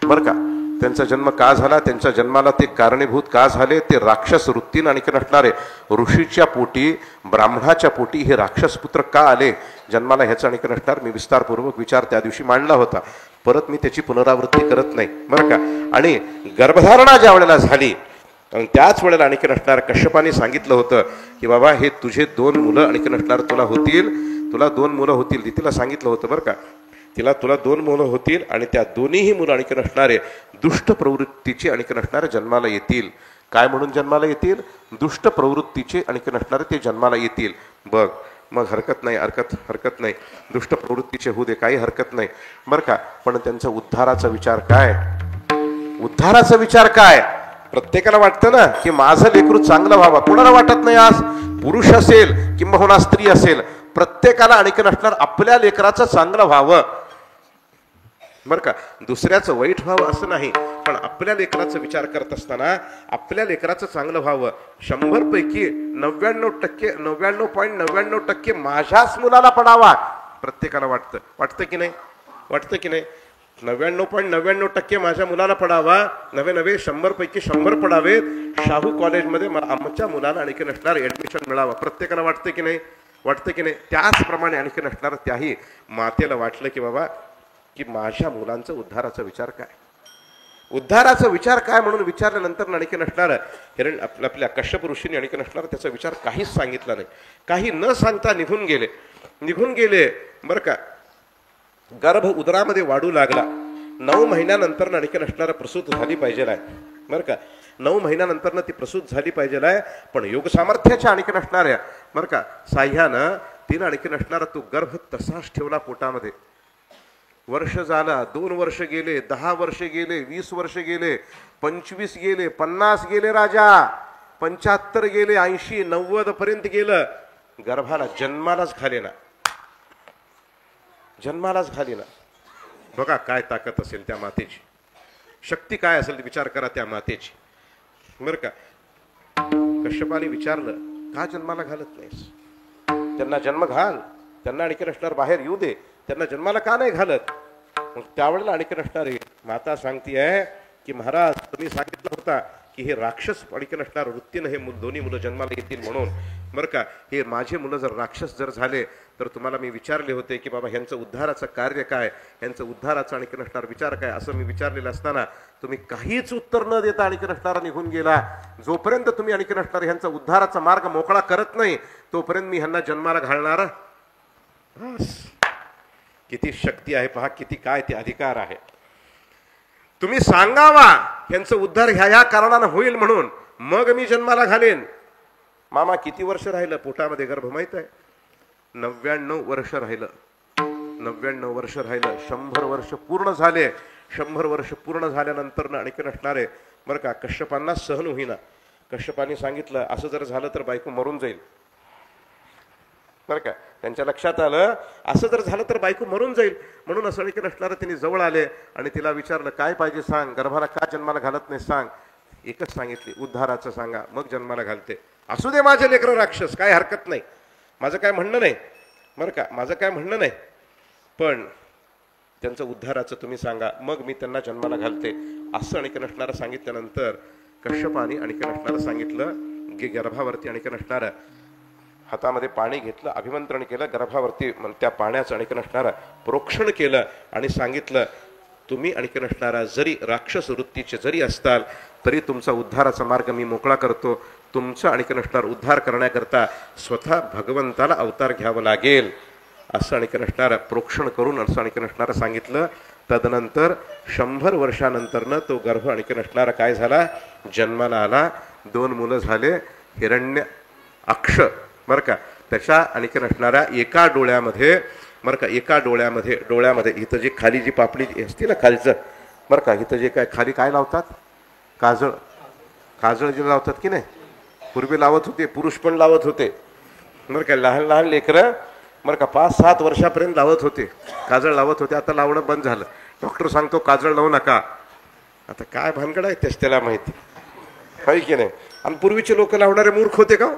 बरं का. त्यांचा जन्म का झाला, त्यांच्या जन्माला ते कारणीभूत का झाले, ते राक्षस वृत्तीनं आणखीन असणारे ऋषीच्या पोटी ब्राह्मणाच्या पोटी हे राक्षस पुत्र का आले जन्माला, ह्याचा आणखीन असणार मी विस्तारपूर्वक विचार त्या दिवशी मांडला होता. परत मी त्याची पुनरावृत्ती करत नाही बरं का. आणि गर्भधारणा ज्या वेळेला झाली त्याच वेळेला आणखीन असणार कश्यपाने सांगितलं होतं की बाबा हे तुझे 2 मुलं आणखीन असणार तुला होतील, तुला 2 मुलं होतील. तिला सांगितलं होतं बरं का, तुला 2 मुलं होतील आणि त्या दोन्हीही मुलं आणखीन असणारे दुष्ट प्रवृत्तीचे आणखीन असणारे जन्माला येतील. काय म्हणून जन्माला येतील? दुष्ट प्रवृत्तीचे आणखीन असणारे ते जन्माला येतील. बघ मग हरकत नाही, दुष्ट प्रवृत्तीचे होऊ दे, काही हरकत नाही बरं का. पण त्यांचा उद्धाराचा विचार काय? उद्धाराचा विचार काय? प्रत्येकाला वाटतं ना की माझं लेकरू चांगलं व्हावं. कोणाला वाटत नाही? आज पुरुष असेल किंवा स्त्री असेल, प्रत्येकाला आणखीन असणार आपल्या लेकराचं चांगलं व्हावं बरं का. दुसऱ्याचं वाईट व्हावं असं नाही, पण आपल्या लेकराचा विचार करत असताना आपल्या लेकराचं चांगलं व्हावं. 100 पैकी 99.99% माझ्याच मुलाला पडावा प्रत्येकाला वाटतं की नाही? 99.99% माझ्या मुलाला पडावा. 100 पैकी 100 पडावे. शाहू कॉलेजमध्ये आमच्या मुलाला आणखीन असणार ऍडमिशन मिळावं. प्रत्येकाला वाटतं की नाही? त्याचप्रमाणे आणखीन असणार त्याही मातेला वाटलं की बाबा की माझ्या मुलांचं उद्धाराचा विचार काय, उद्धाराचा विचार काय म्हणून विचारल्यानंतर आणखीन असणार आपल्या कश्यप ऋषीने आणखीन असणार त्याचा विचार काहीच सांगितला नाही. काही न सांगता निघून गेले बरं का. गर्भ उदरामध्ये वाढू लागला. 9 महिन्यानंतर आणखीन असणारा प्रसूत झाली पाहिजे आहे बरं का. 9 महिन्यानंतर ती प्रसूत झाली पाहिजे आहे. पण योग सामर्थ्याच्या आणखीन असणाऱ्या बरं का साह्यानं तिनं आणखीन असणारा तो गर्भ तसाच ठेवला पोटामध्ये. वर्ष झाला, 2 वर्ष गेले, 10 वर्ष गेले, 20 वर्ष गेले, 25 गेले, 50 गेले राजा, 75 गेले, 80, 90 पर्यंत गेलं. गर्भाला जन्मालाच घालेना, जन्मालाच घालेना. बघा काय ताकद असेल त्या मातेची, शक्ती काय असेल विचार करा त्या मातेची. बरं का, कश्यपाने विचारलं का जन्माला घालत नाहीस? त्यांना जन्म घाल, त्यांना आणखी नसणार बाहेर येऊ दे, त्यांना जन्माला का नाही घालत? मग त्यावेळेला आणखी नसणार माता सांगतीये की महाराज तुम्ही सांगितलं होता की हे राक्षस आणखी नसणार वृत्तीनं हे दोन्ही मुलं जन्माला येतील म्हणून. बरं का, हे माझे मुलं जर राक्षस जर झाले तर तुम्हाला मी विचारले होते की बाबा ह्यांचं उद्धाराचं कार्य काय, ह्यांचं उद्धाराचा आणखी नसणार विचार काय, असं मी विचारलेलं असताना तुम्ही काहीच उत्तर न देता आणखी नसणारा निघून गेला. जोपर्यंत तुम्ही आणखी नसणार ह्यांचा उद्धाराचा मार्ग मोकळा करत नाही तोपर्यंत मी ह्यांना जन्माला घालणार. किती शक्ती आहे पहा, किती काय ते अधिकार आहे. तुम्ही सांगावा यांचं उद्धार ह्या कारणानं होईल म्हणून, मग मी जन्माला घालेन. मामा किती वर्ष राहिलं पोटामध्ये गर्भ माहित आहे? 99 वर्ष राहिलं. 99 वर्ष राहिलं. 100 वर्ष पूर्ण झाले. 100 वर्ष पूर्ण झाल्यानंतर आणखी नसणारे बरं का कश्यपांना सहन होईना. कश्यपाने सांगितलं असं जर झालं तर बायको मरून जाईल. बरं का, त्यांच्या लक्षात आलं असं जर झालं तर बायको मरून जाईल. म्हणून असं आणखी नसणारं त्यांनी जवळ आले आणि तिला विचारलं काय पाहिजे सांग, गर्भाला का जन्माला घालत नाही सांग. एकच सांगितली उद्धाराचं सांगा, मग जन्माला घालते. असू दे माझे लेकरं राक्षस, काय हरकत नाही, माझं काय म्हणणं नाही. बरं का, माझं काय म्हणणं नाही, पण त्यांचं उद्धाराचं तुम्ही सांगा, मग मी त्यांना जन्माला घालते. असं आणखी नसणारं सांगितल्यानंतर कश्यपाने आणखी नसणारं सांगितलं की गर्भावरती आणखी नसणारं हातामध्ये पाणी घेतलं, अभिमंत्रण केलं, गर्भावरती त्या पाण्याचं आणखी नसणारं प्रोक्षण केलं आणि सांगितलं तुम्ही आणखी नसणारा जरी राक्षस वृत्तीचे जरी असताल तरी तुमचा उद्धाराचा मार्ग मी मोकळा करतो. तुमचा आणखी नसणार उद्धार करण्याकरता स्वतः भगवंताला अवतार घ्यावं लागेल असं आणखी नसणारं प्रोक्षण करून असं आणखी नसणारं सांगितलं. तदनंतर 100 वर्षानंतरनं तो गर्भ आणखी नसणारा काय झाला, जन्माला आला. 2 मुलं झाले, हिरण्य अक्ष. बरं का, त्याच्या आणखी नसणाऱ्या एका डोळ्यामध्ये बरं का, एका डोळ्यामध्ये इथं जी खाली जी पापडी असते ना खालचं, बरं का, इथं जे काय खाली काय लावतात, काजळ जे लावतात की नाही, पूर्वी लावत होते, पुरुष पण लावत होते. बरं का, लहान लहान लेकरं बरं का 5-7 वर्षापर्यंत लावत होते, काजळ लावत होते. आता लावणं बंद झालं. डॉक्टर सांगतो काजळ लावू नका. आता काय भानगड आहे तेच त्याला माहिती आहे की नाही. आणि पूर्वीचे लोक लावणारे मूर्ख होते का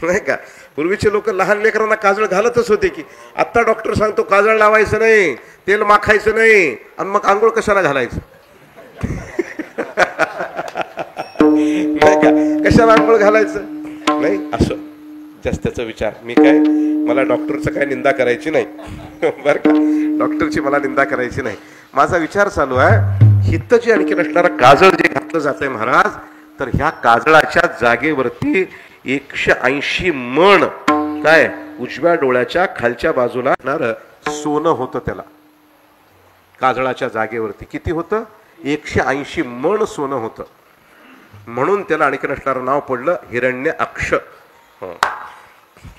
नाही का? पूर्वीचे लोक लहान लेकरांना काजळ घालतच होते की. आत्ता डॉक्टर सांगतो काजळ लावायचं नाही, तेल माखायचं नाही, आणि मग आंघोळ कशाला घालायचं नाही का, कशाला आंघोळ घालायचं नाही. असं जास्त त्याचा विचार मी काय, मला डॉक्टरचं काय निंदा करायची नाही बरं का, डॉक्टरची मला निंदा करायची नाही. माझा विचार चालू आहे हित जे आणखी नसणारा काजळ जे घातलं जातंय महाराज, तर ह्या काजळाच्या जागेवरती 180 मण काय उजव्या डोळ्याच्या खालच्या बाजूला असणारं सोनं होतं. त्याला काजळाच्या जागेवरती किती होतं, 180 मण सोनं होतं. म्हणून त्याला आणखी नसणारं नाव पडलं हिरण्य अक्ष.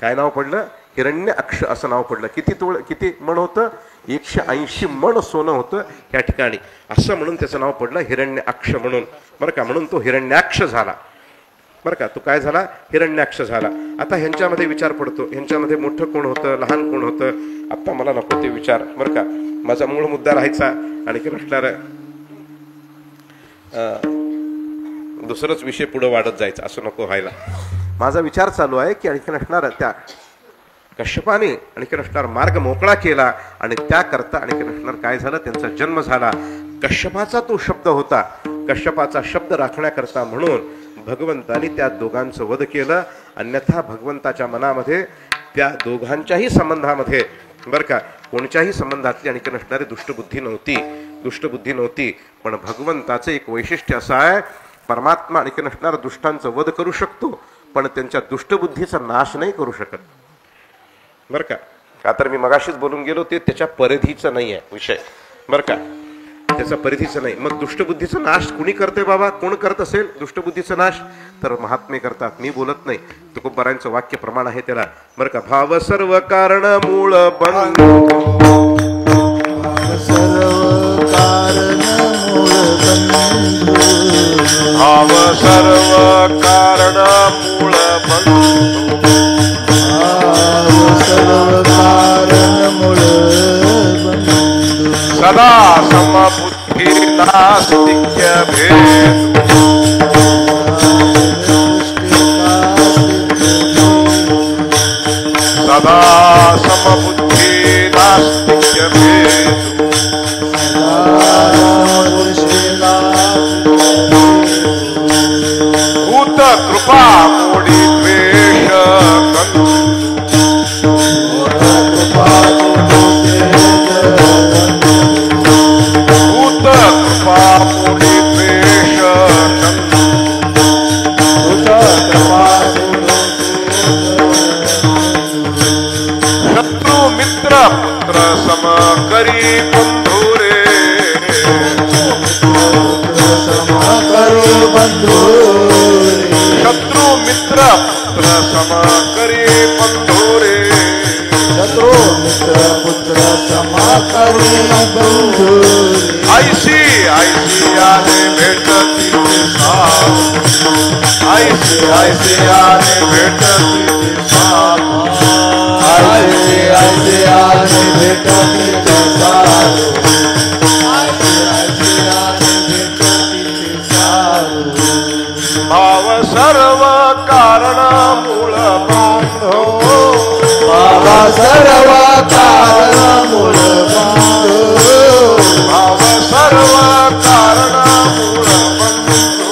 काय नाव पडलं, हिरण्य अक्ष असं नाव पडलं. किती मण होतं, 180 मण सोनं होतं या ठिकाणी. असं म्हणून त्याचं नाव पडलं हिरण्य अक्ष म्हणून. बरं का, म्हणून तो हिरण्याक्ष झाला. बरं का, तो काय झाला, हिरण्याक्ष झाला. आता ह्यांच्यामध्ये विचार पडतो, ह्यांच्यामध्ये मोठं कोण होतं, लहान कोण होतं, आता मला नको ते विचार. बरं का, माझा मूळ मुद्दा राहायचा आणखी नसणार दुसरंच विषय पुढे वाढत जायचं, असं नको व्हायला. माझा विचार चालू आहे की आणखी नसणार त्या कश्यपाने आणखी नसणार मार्ग मोकळा केला आणि त्याकरता आणखी नसणार काय झालं, त्यांचा जन्म झाला. कश्यपाचा तो शब्द होता, कश्यपाचा शब्द राखण्याकरता म्हणून भगवंतानी त्या दोघांचं वध केलं. अन्यथा भगवंताच्या मनामध्ये त्या दोघांच्याही संबंधामध्ये बरं का कोणत्याही संबंधातली आणखी नसणारी दुष्टबुद्धी नव्हती. पण भगवंताचं एक वैशिष्ट्य असं आहे, परमात्मा आणखी नसणार दुष्टांचं वध करू शकतो पण त्यांच्या दुष्टबुद्धीचा नाश नाही करू शकत. बरं का, का तर मी मगाशीच बोलून गेलो ते त्याच्या परिधीचं नाही आहे विषय. बरं का, त्याचा परिधीचं नाही. मग दुष्टबुद्धीचा नाश कुणी करते बाबा, कोण करत असेल दुष्टबुद्धीचा नाश, तर महात्मे करतात. मी बोलत नाही, तुकोबारांचं वाक्य प्रमाण आहे त्याला. बरं का, भाव सर्व कारण मूळ बंधू, भाव सर्व कारण मूळ बंधू, नास्तिक्य भेद सदा समबुद्धि नास्तिक्य भेद भूत कृपा मोडी द्वेष भूत कृपा मोडी द्वेष शत्रु मित्र पुत्र सम करी बंधु रे शत्रु मित्र पुत्र सम करी बंधु रे शत्रु मित्र पुत्र समा करी बंधु ऐसी आने भेटती साथ ऐसी आने भेटती साथ ऐसे आने भेटती साथ भाव सर्व कारण मूळ बांधो बाबा सर्व कारण मूळ बांधो भाव सर्व कारण मूळ बंधो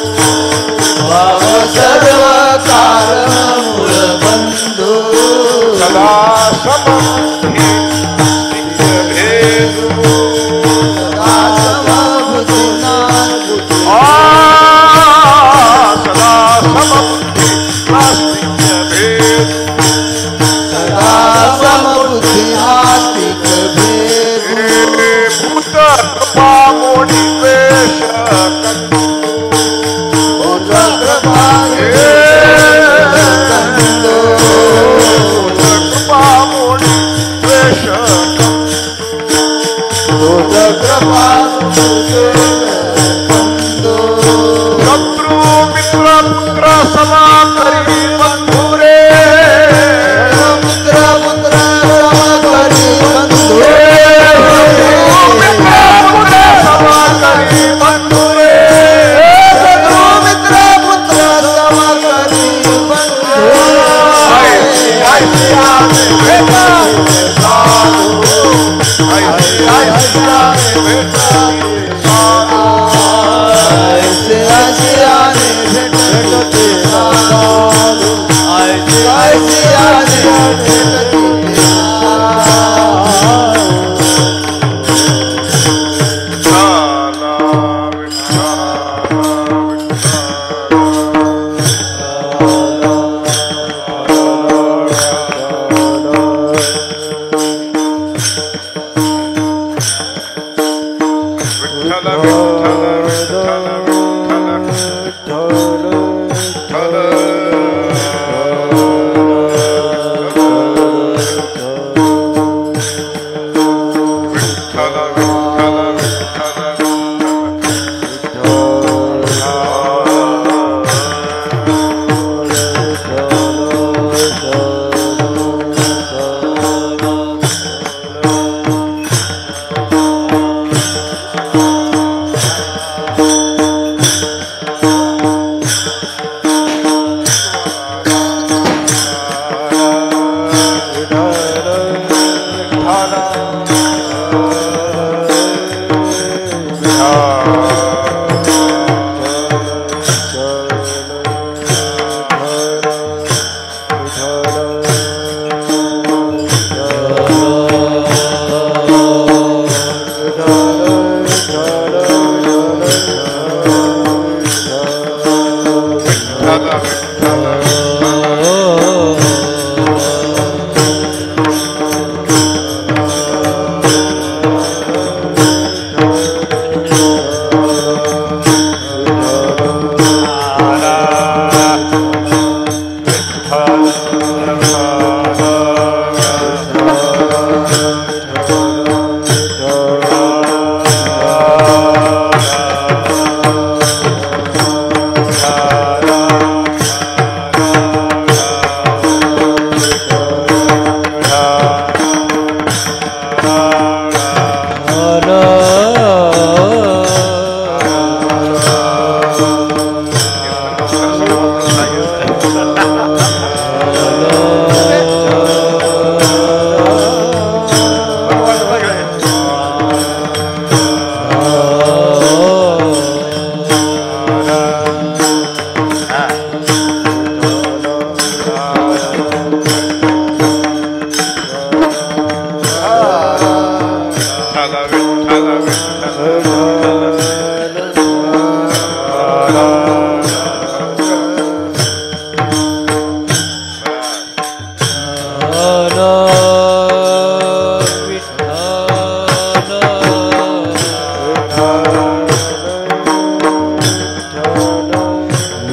बाबा सर्व कारण मूळ बंधो सदा समबुद्धि भेद सदा समबुद्धि सदा समबुद्धि नास्तिक्य भेद सदा समबुद्धि नास्तिक भेद भूत कृपा मोडी द्वेष भूत कृपा भूत कृपा मोडी द्वेष भूत कृपा शत्रु मित्र पुत्र समा करी बंधु रे मित्र पुत्र समा करी बंधु मित्र पुत्र समा करी बंधु रे शत्रु मित्र पुत्र समा करी बंधु ऐसी आने भेटती साधु ऐसी आने भेटती साधु ऐसे आने भेटते साधु ऐसे आने भेटते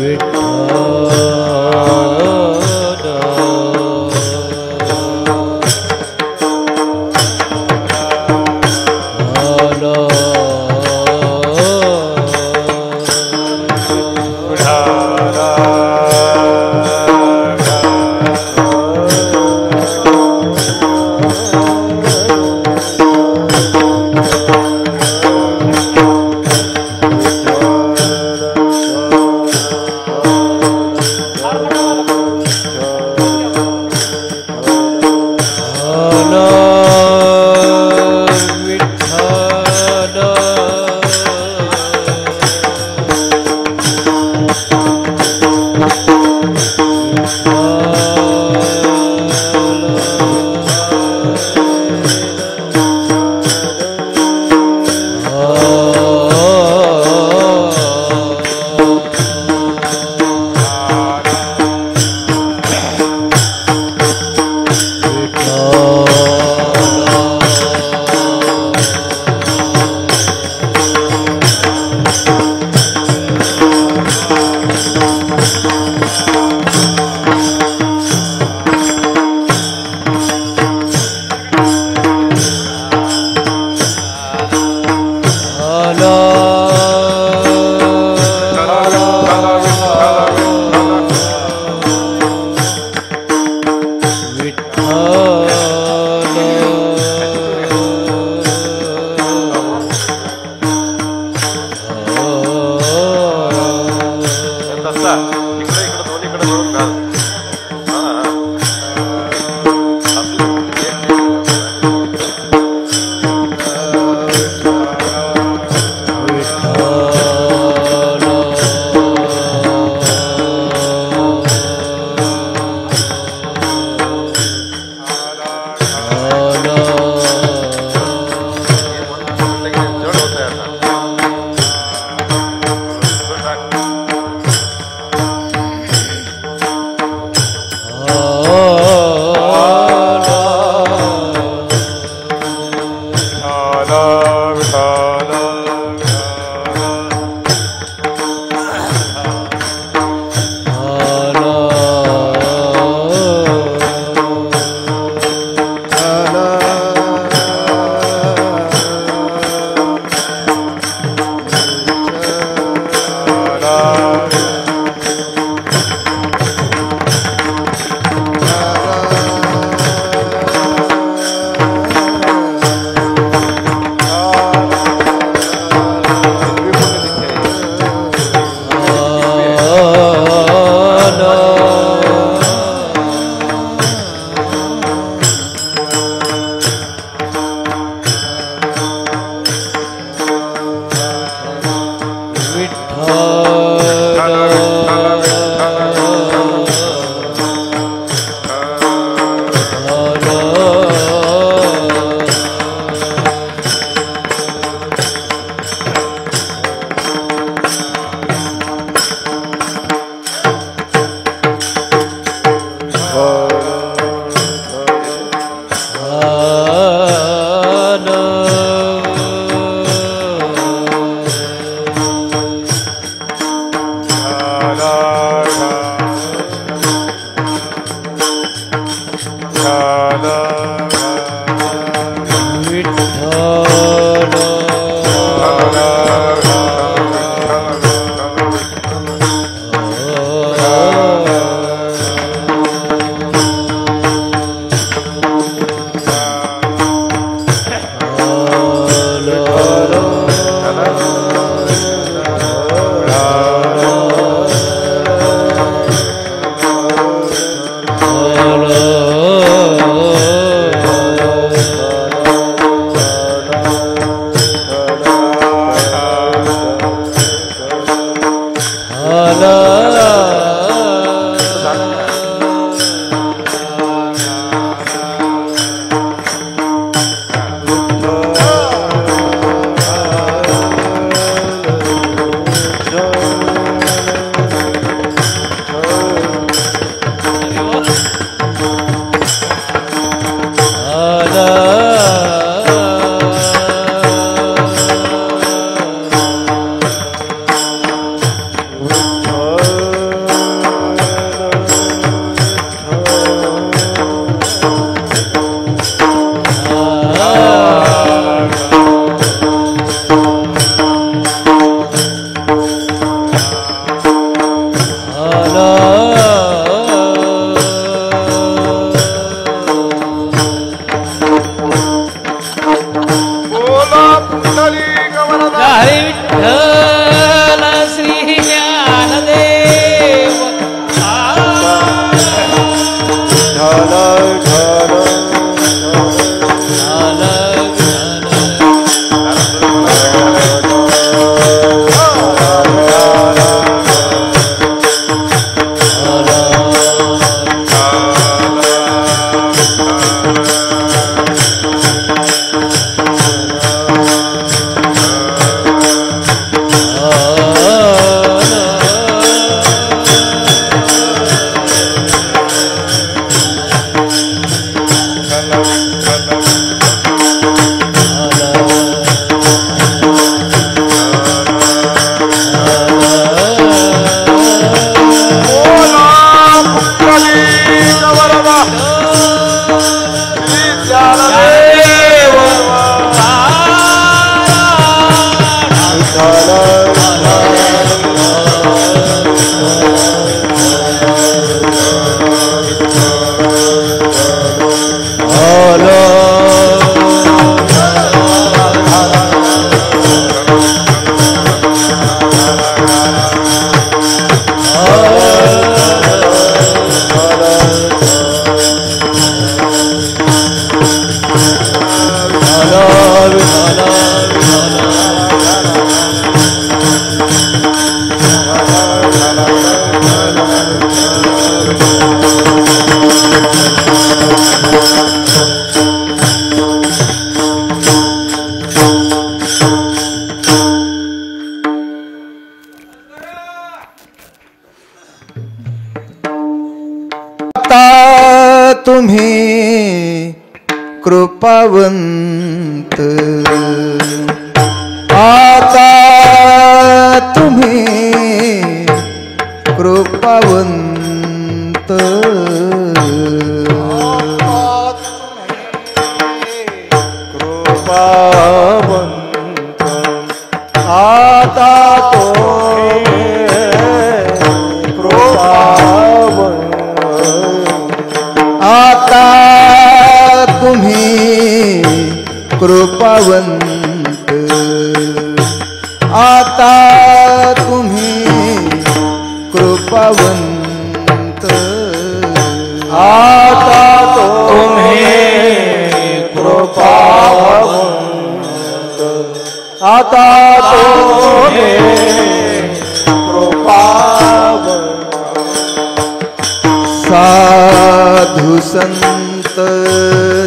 विठ्ठल आता तुम्ही कृपावंत, आता तुम्ही कृपावंत, कृपावंत, आता तुम्ही कृपावंत, आता तुम्ही कृपावंत, आता तुम्ही कृपावंत, आता तुम्ही कृपावंत, आता तुम्ही कृपावंत. साधू संत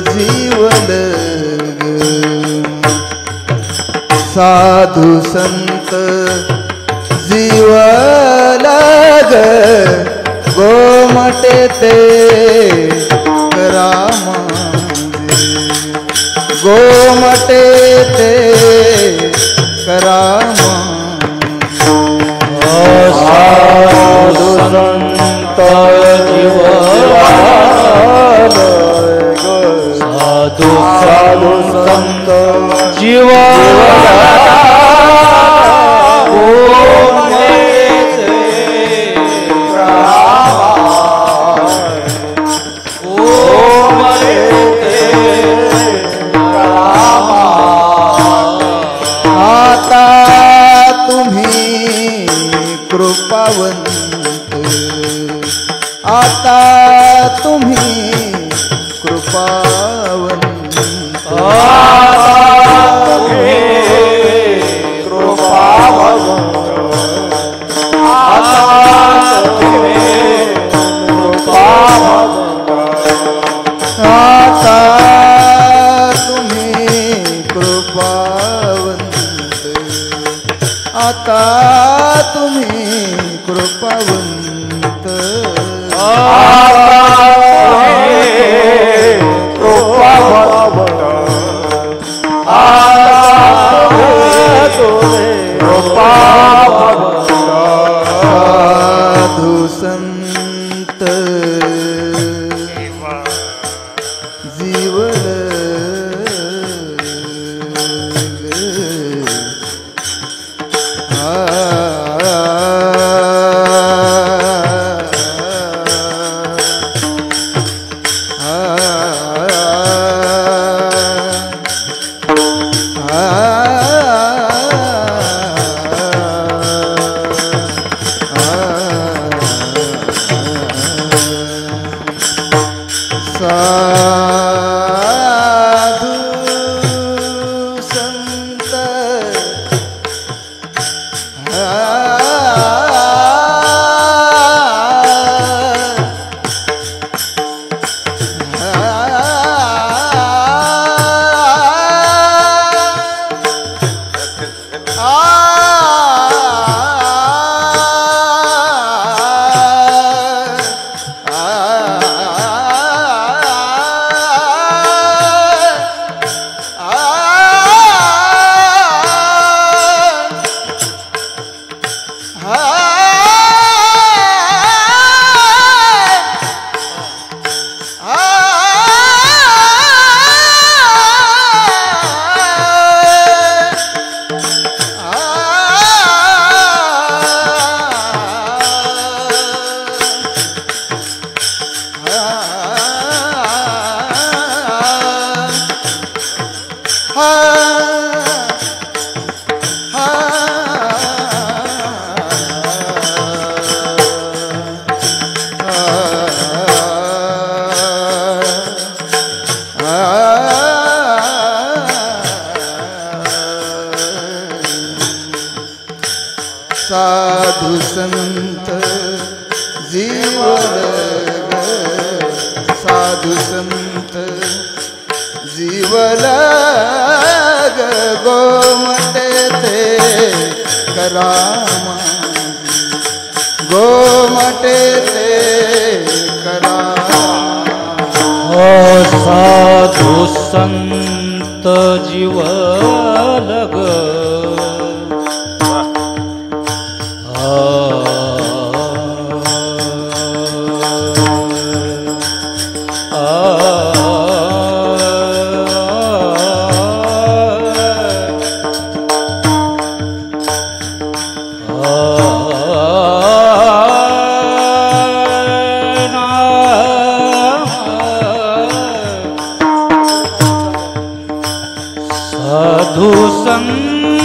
जीवन, साधू संत जीवलग, गोमटे ते करामांजे, गोमटे ते करामांजे. साधू संत जीवलग, साधू साधू संत जीवलग, आता तुम्ही कृपावंत, आता तुम्ही कृपावंत, आता तुम्ही कृपावंत, आता तुम्ही कृपावंत, आता तुम्ही कृपावंत, आता तुम्ही कृपावंत, आता तुम्ही कृपावंत. साधू संत जीवन, साधु संत जीवलग, साधु संत जीवलग, गोमटे ते करामांजी, गोमटे ते करामांजी. जीवन ग साधु संत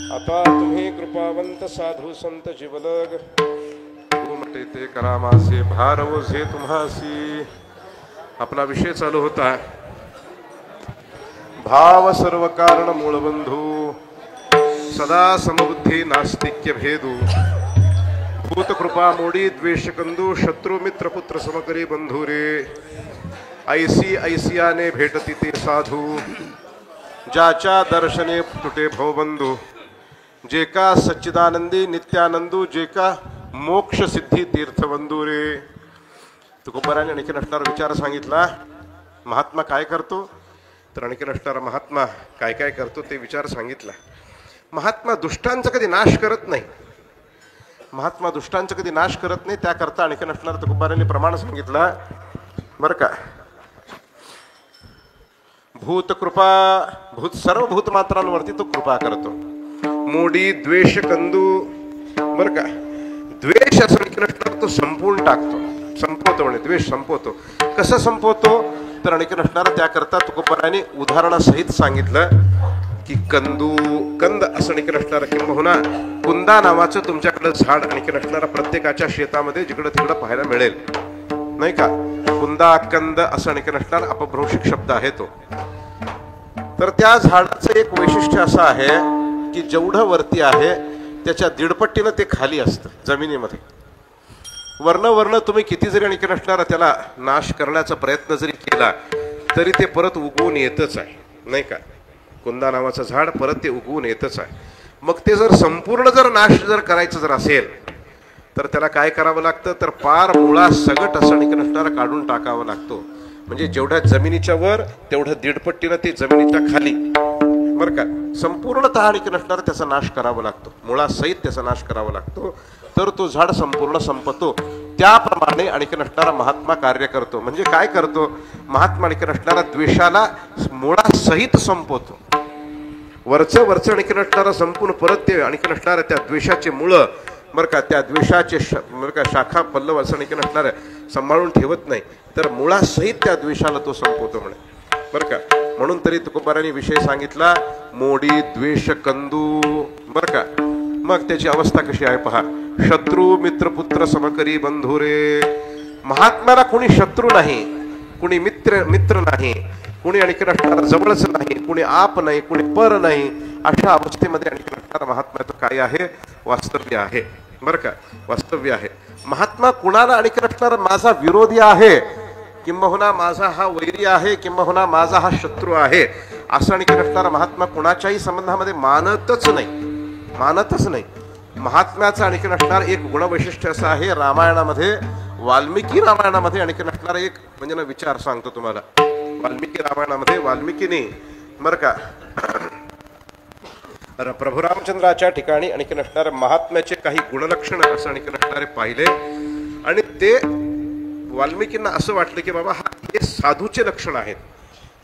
आता तुम्ही कृपावंत साधू संत जीवलग घुमटे ते करा माझे भार ओझे तुम्हासी. आपला विषय चालू होता भाव सर्व कारण मूळबंधू सदा समबुद्धी नास्तिक्य भेदू भूत कृपा मोडी द्वेष कंदू शत्रु मित्र पुत्र समकरी बंधू रे. ऐसी ऐसियाने भेटती ते साधू ज्याच्या दर्शने तुटे भवबंधू. जे का सच्चिदानंदी नित्यानंदू जे का मोक्ष सिद्धी तीर्थबंधू रे. तुकोबाराने आणखी असणारा विचार सांगितला. महात्मा काय करतो तर आणखी असणारा महात्मा काय काय करतो ते विचार सांगितला. महात्मा दुष्टांचा कधी नाश करत नाही. महात्मा दुष्टांचा कधी नाश करत नाही. त्याकरता आणखी असणारा तुकोबाराने प्रमाण सांगितला बरं का. भूत कृपा भूत सर्व भूतमात्रांवरती तो कृपा करतो. मोडी द्वेष कंदू बरं का. द्वेष असं आणखी तो संपवून टाकतो संपवतो म्हणे. द्वेष संपवतो. कसं संपवतो तर आणखी असणारा त्याकरता तुकोबाराने उदाहरणासहित सांगितलं की कंद असं आणखी असणारा किंबहुना कुंदा नावाचं तुमच्याकडे झाड आणखी असणारा प्रत्येकाच्या शेतामध्ये जिकडं तिकडं पाहायला मिळेल नाही का. कुंदा कंद असं आणखी असणारा अपभ्रंशिक शब्द आहे तो. तर त्या झाडाचं एक वैशिष्ट्य असं आहे की जेवढं वरती आहे त्याच्या दीडपट्टीनं ते खाली असतं जमिनीमध्ये. वर्ण तुम्ही किती जरी आणखी असणारा त्याला नाश करण्याचा प्रयत्न जरी केला तरी ते परत उगवून येतच आहे नाही का. कुंदा नावाचं झाड परत ते उगवून येतच आहे. मग ते जर संपूर्ण जर नाश जर करायचं जर असेल तर त्याला काय करावं लागतं तर पार मुळा सगट असं आणखी असणारा काढून टाकावं लागतो. म्हणजे जेवढ्या जमिनीच्या वर तेवढं दीडपट्टीनं ते जमिनीच्या खाली बरं का संपूर्णतः आणखी असणारा त्याचा नाश करावा लागतो. मुळासहित त्याचा नाश करावा लागतो तर तो झाड संपूर्ण संपतो. त्याप्रमाणे आणखी असणारा महात्मा कार्य करतो. म्हणजे काय करतो महात्मा आणखी असणारा द्वेषाला मुळासहित संपवतो. वरचं आणखी असणारा संपूर्ण परत ते आणखी असणारा त्या द्वेषाचे मुळं बरं का त्या द्वेषाचे बरं का शाखा पल्लव असं आणखी असणारा सांभाळून ठेवत नाही तर मुळासहित त्या द्वेषाला तो संपवतो म्हणे बरं का. म्हणून तरी तुकोबारांनी विषय सांगितला मोडी द्वेष कंदू बरं का. मग त्याची अवस्था कशी आहे पहा. शत्रू मित्र पुत्र समकरी बंधू रे. महात्म्याला कोणी शत्रू नाही कोणी मित्र नाही कोणी आणखी असणारा जवळच नाही कोणी आप नाही कोणी पर नाही. अशा अवस्थेमध्ये आणखी असणारा महात्म्याचं काय आहे वास्तव्य आहे बरं का. वास्तव्य आहे. महात्मा कुणाला आणखी असणारा माझा विरोधी आहे किंबहुना माझा हा वैरी आहे किंबहुना माझा हा शत्रू आहे असं आणखी असणारा महात्मा कुणाच्याही संबंधामध्ये मानतच नाही. महात्म्याचं आणखी असणारा एक गुणवैशिष्ट्य असं आहे. रामायणामध्ये वाल्मिकी रामायणामध्ये आणखी असणारा एक म्हणजे ना विचार सांगतो तुम्हाला. वाल्मिकी रामायणामध्ये वाल्मिकीने बरं का प्रभू रामचंद्राच्या ठिकाणी आणखी असणारे महात्म्याचे काही गुणलक्षण असं आणखी असणारे पाहिले आणि ते वाल्मिकींना असं वाटलं की बाबा हे साधूचे लक्षण आहेत.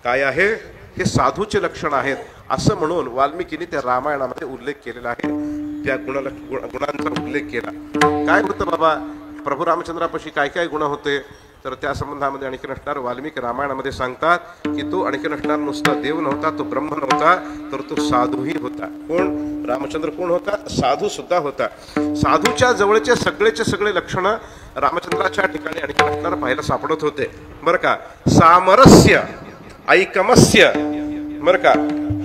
काय आहे हे साधूचे लक्षण आहेत असं म्हणून वाल्मिकीने त्या रामायणामध्ये उल्लेख केलेला आहे. त्या गुणांचा उल्लेख केला. काय होतं बाबा प्रभू रामचंद्रापाशी काय काय गुण होते तर त्या संबंधामध्ये आणखी असणार वाल्मिकी रामायणामध्ये सांगतात की तो आणखी असणार नुसता देव नव्हता तो ब्रह्म नव्हता तर तो साधूही होता. कोण रामचंद्र कोण होता साधू सुद्धा होता. साधूच्या जवळचे सगळे लक्षण रामचंद्राच्या ठिकाणी आणखी असणार पाहायला सापडत होते बरं का. सामरस्य ऐकमस्य बरं का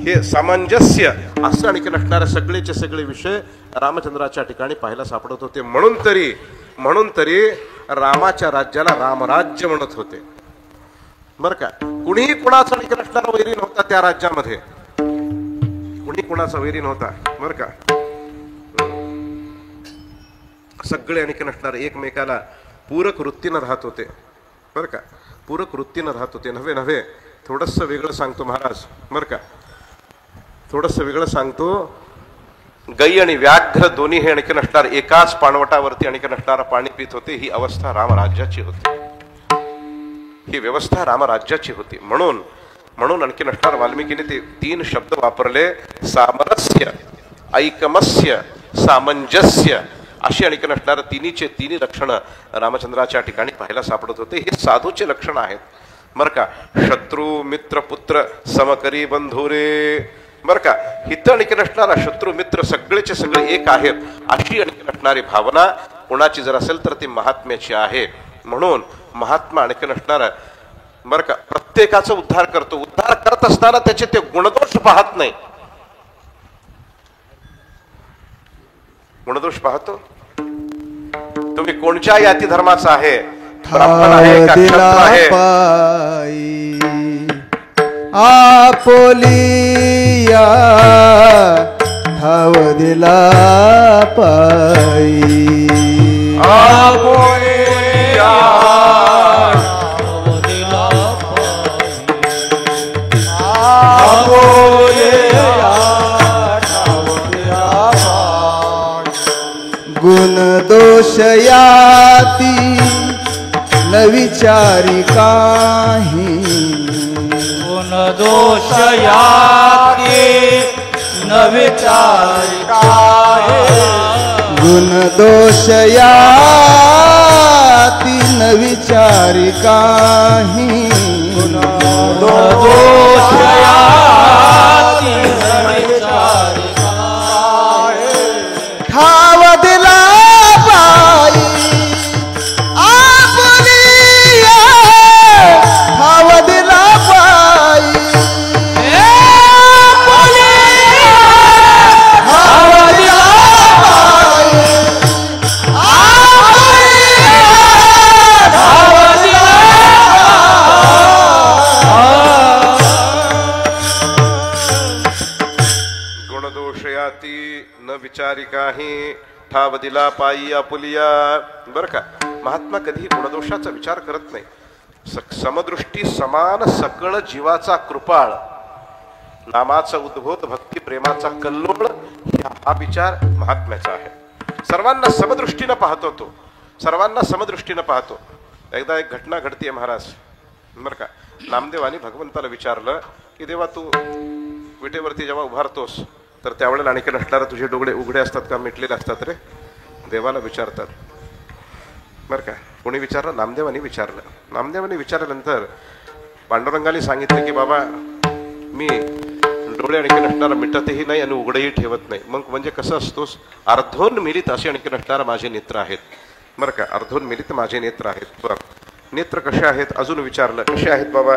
हे सामंजस्य असं आणखी असणारे सगळे विषय रामचंद्राच्या ठिकाणी पाहायला सापडत होते. म्हणून तरी रामाच्या राज्याला रामराज्य म्हणत होते बरं का. कुणीही कुणाचा आणखी असणारा वैरी नव्हता त्या राज्यामध्ये. कुणी कुणाचा वैरी नव्हता बरं का. सगळे आणखी असणारे एकमेकाला पूरक वृत्तीनं राहत होते बरं का. पूरक वृत्तीनं राहत होते. नव्हे थोडंसं वेगळं सांगतो महाराज बरं का. थोडंसं वेगळं सांगतो. गाई आणि व्याघ्र दोन्ही हे आणखी असणार एकाच पाणवटावरती आणखी असणारा पाणी पित होते. ही अवस्था रामराज्याची होती. ही व्यवस्था रामराज्याची होती. म्हणून आणखी असणार वाल्मिकीने ते 3 शब्द वापरले. सामरस्य ऐकमस्य सामंजस्य अशी आणखीन असणारं तिन्ही लक्षणं रामचंद्राच्या ठिकाणी पाहायला सापडत होते. हे साधूचे लक्षण आहेत बरं का. शत्रू मित्र पुत्र समकरी बंधू रे बरं का. हित आणखीन असणारा शत्रू मित्र सगळेचे सगळे एक आहेत अशी आणखीन असणारी भावना कोणाची जर असेल तर ती महात्म्याची आहे. म्हणून महात्मा आणखीन असणारा बरं का प्रत्येकाचा उद्धार करतो. उद्धार करत असताना त्याचे ते गुणदोष पाहत नाही. गुणदोष पाहतो. तुम्ही कोणत्या याती धर्माचा आहे, ब्राह्मण आहे का क्षत्रिय आहे, आपोलिया ठाव दिला पायी. आपोलिया गुण दोष याती न विचारी काही. गुण दोष याती न विचारी काही. गुण दोष याती न विचारी काही. गुण दोष याती न विचारी काही. ठाव दिला पायी आपुलिया ठाव दिला पायी. ठाव दिला पायी आपुलिया ठाव दिला गुणदोष याती न विचारी काही ठाव दिला पायी आपुलिया. बर का. महात्मा कधीही गुणदोषाचा विचार करत नाही. समदृष्टी समान सकळ जीवाचा कृपाळ नामाचा उद्भूत भक्ती प्रेमाचा कल्लोळ हा विचार महात्म्याचा आहे. सर्वांना समदृष्टीनं पाहतो तो. सर्वांना समदृष्टीनं पाहतो. एकदा एक घटना घडतीये महाराज बर का. नामदेवानी भगवंताला विचारलं की देवा तू विटेवरती जेव्हा उभारतोस तर त्यावेळेला आणखी नसणारा तुझे डोळे उघडे असतात का मिटलेले असतात रे. देवाला विचारतात बरं का. कोणी विचारलं? नामदेवानी विचारलं. नामदेवानी विचारल्यानंतर पांडुरंगाने सांगितलं की बाबा मी डोळे आणखी नसणारा मिटतही नाही आणि उघडेही ठेवत नाही. मग म्हणजे कसं असतोस? अर्धोन मिलित असे आणखी नसणारा माझे नेत्र आहेत बरं का. अर्धोन मिलित माझे नेत्र आहेत. बरं नेत्र कसे आहेत अजून विचारलं. कसे आहेत बाबा?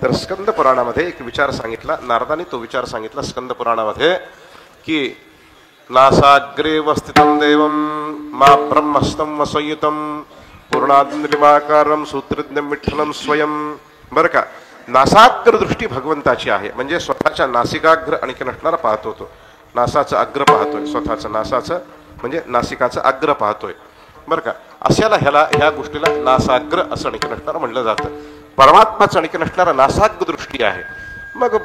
तर स्कंद पुराणामध्ये एक विचार सांगितला. नारदाने तो विचार सांगितला स्कंद पुराणामध्ये की नासाग्रे वस्थितं देवं मा ब्रह्मस्तं वसंयुतं पूर्णाद्रिमाकारं सूत्रज्ञं विठ्ठलं स्वयं. बरं का. नासाग्र दृष्टी भगवंताची आहे. म्हणजे स्वतःच्या नासिकाग्र आणखी नसणारा पाहतो तो. नासाचं अग्र पाहतोय. स्वतःचं नासाचं म्हणजे नासिकाचं अग्र पाहतोय बरं का. अशाला ह्या गोष्टीला नासाग्र असं आणखी नसणारं म्हणलं जातं. परमात्माचं आणखी नसणारा नासाग्र दृष्टी आहे. मग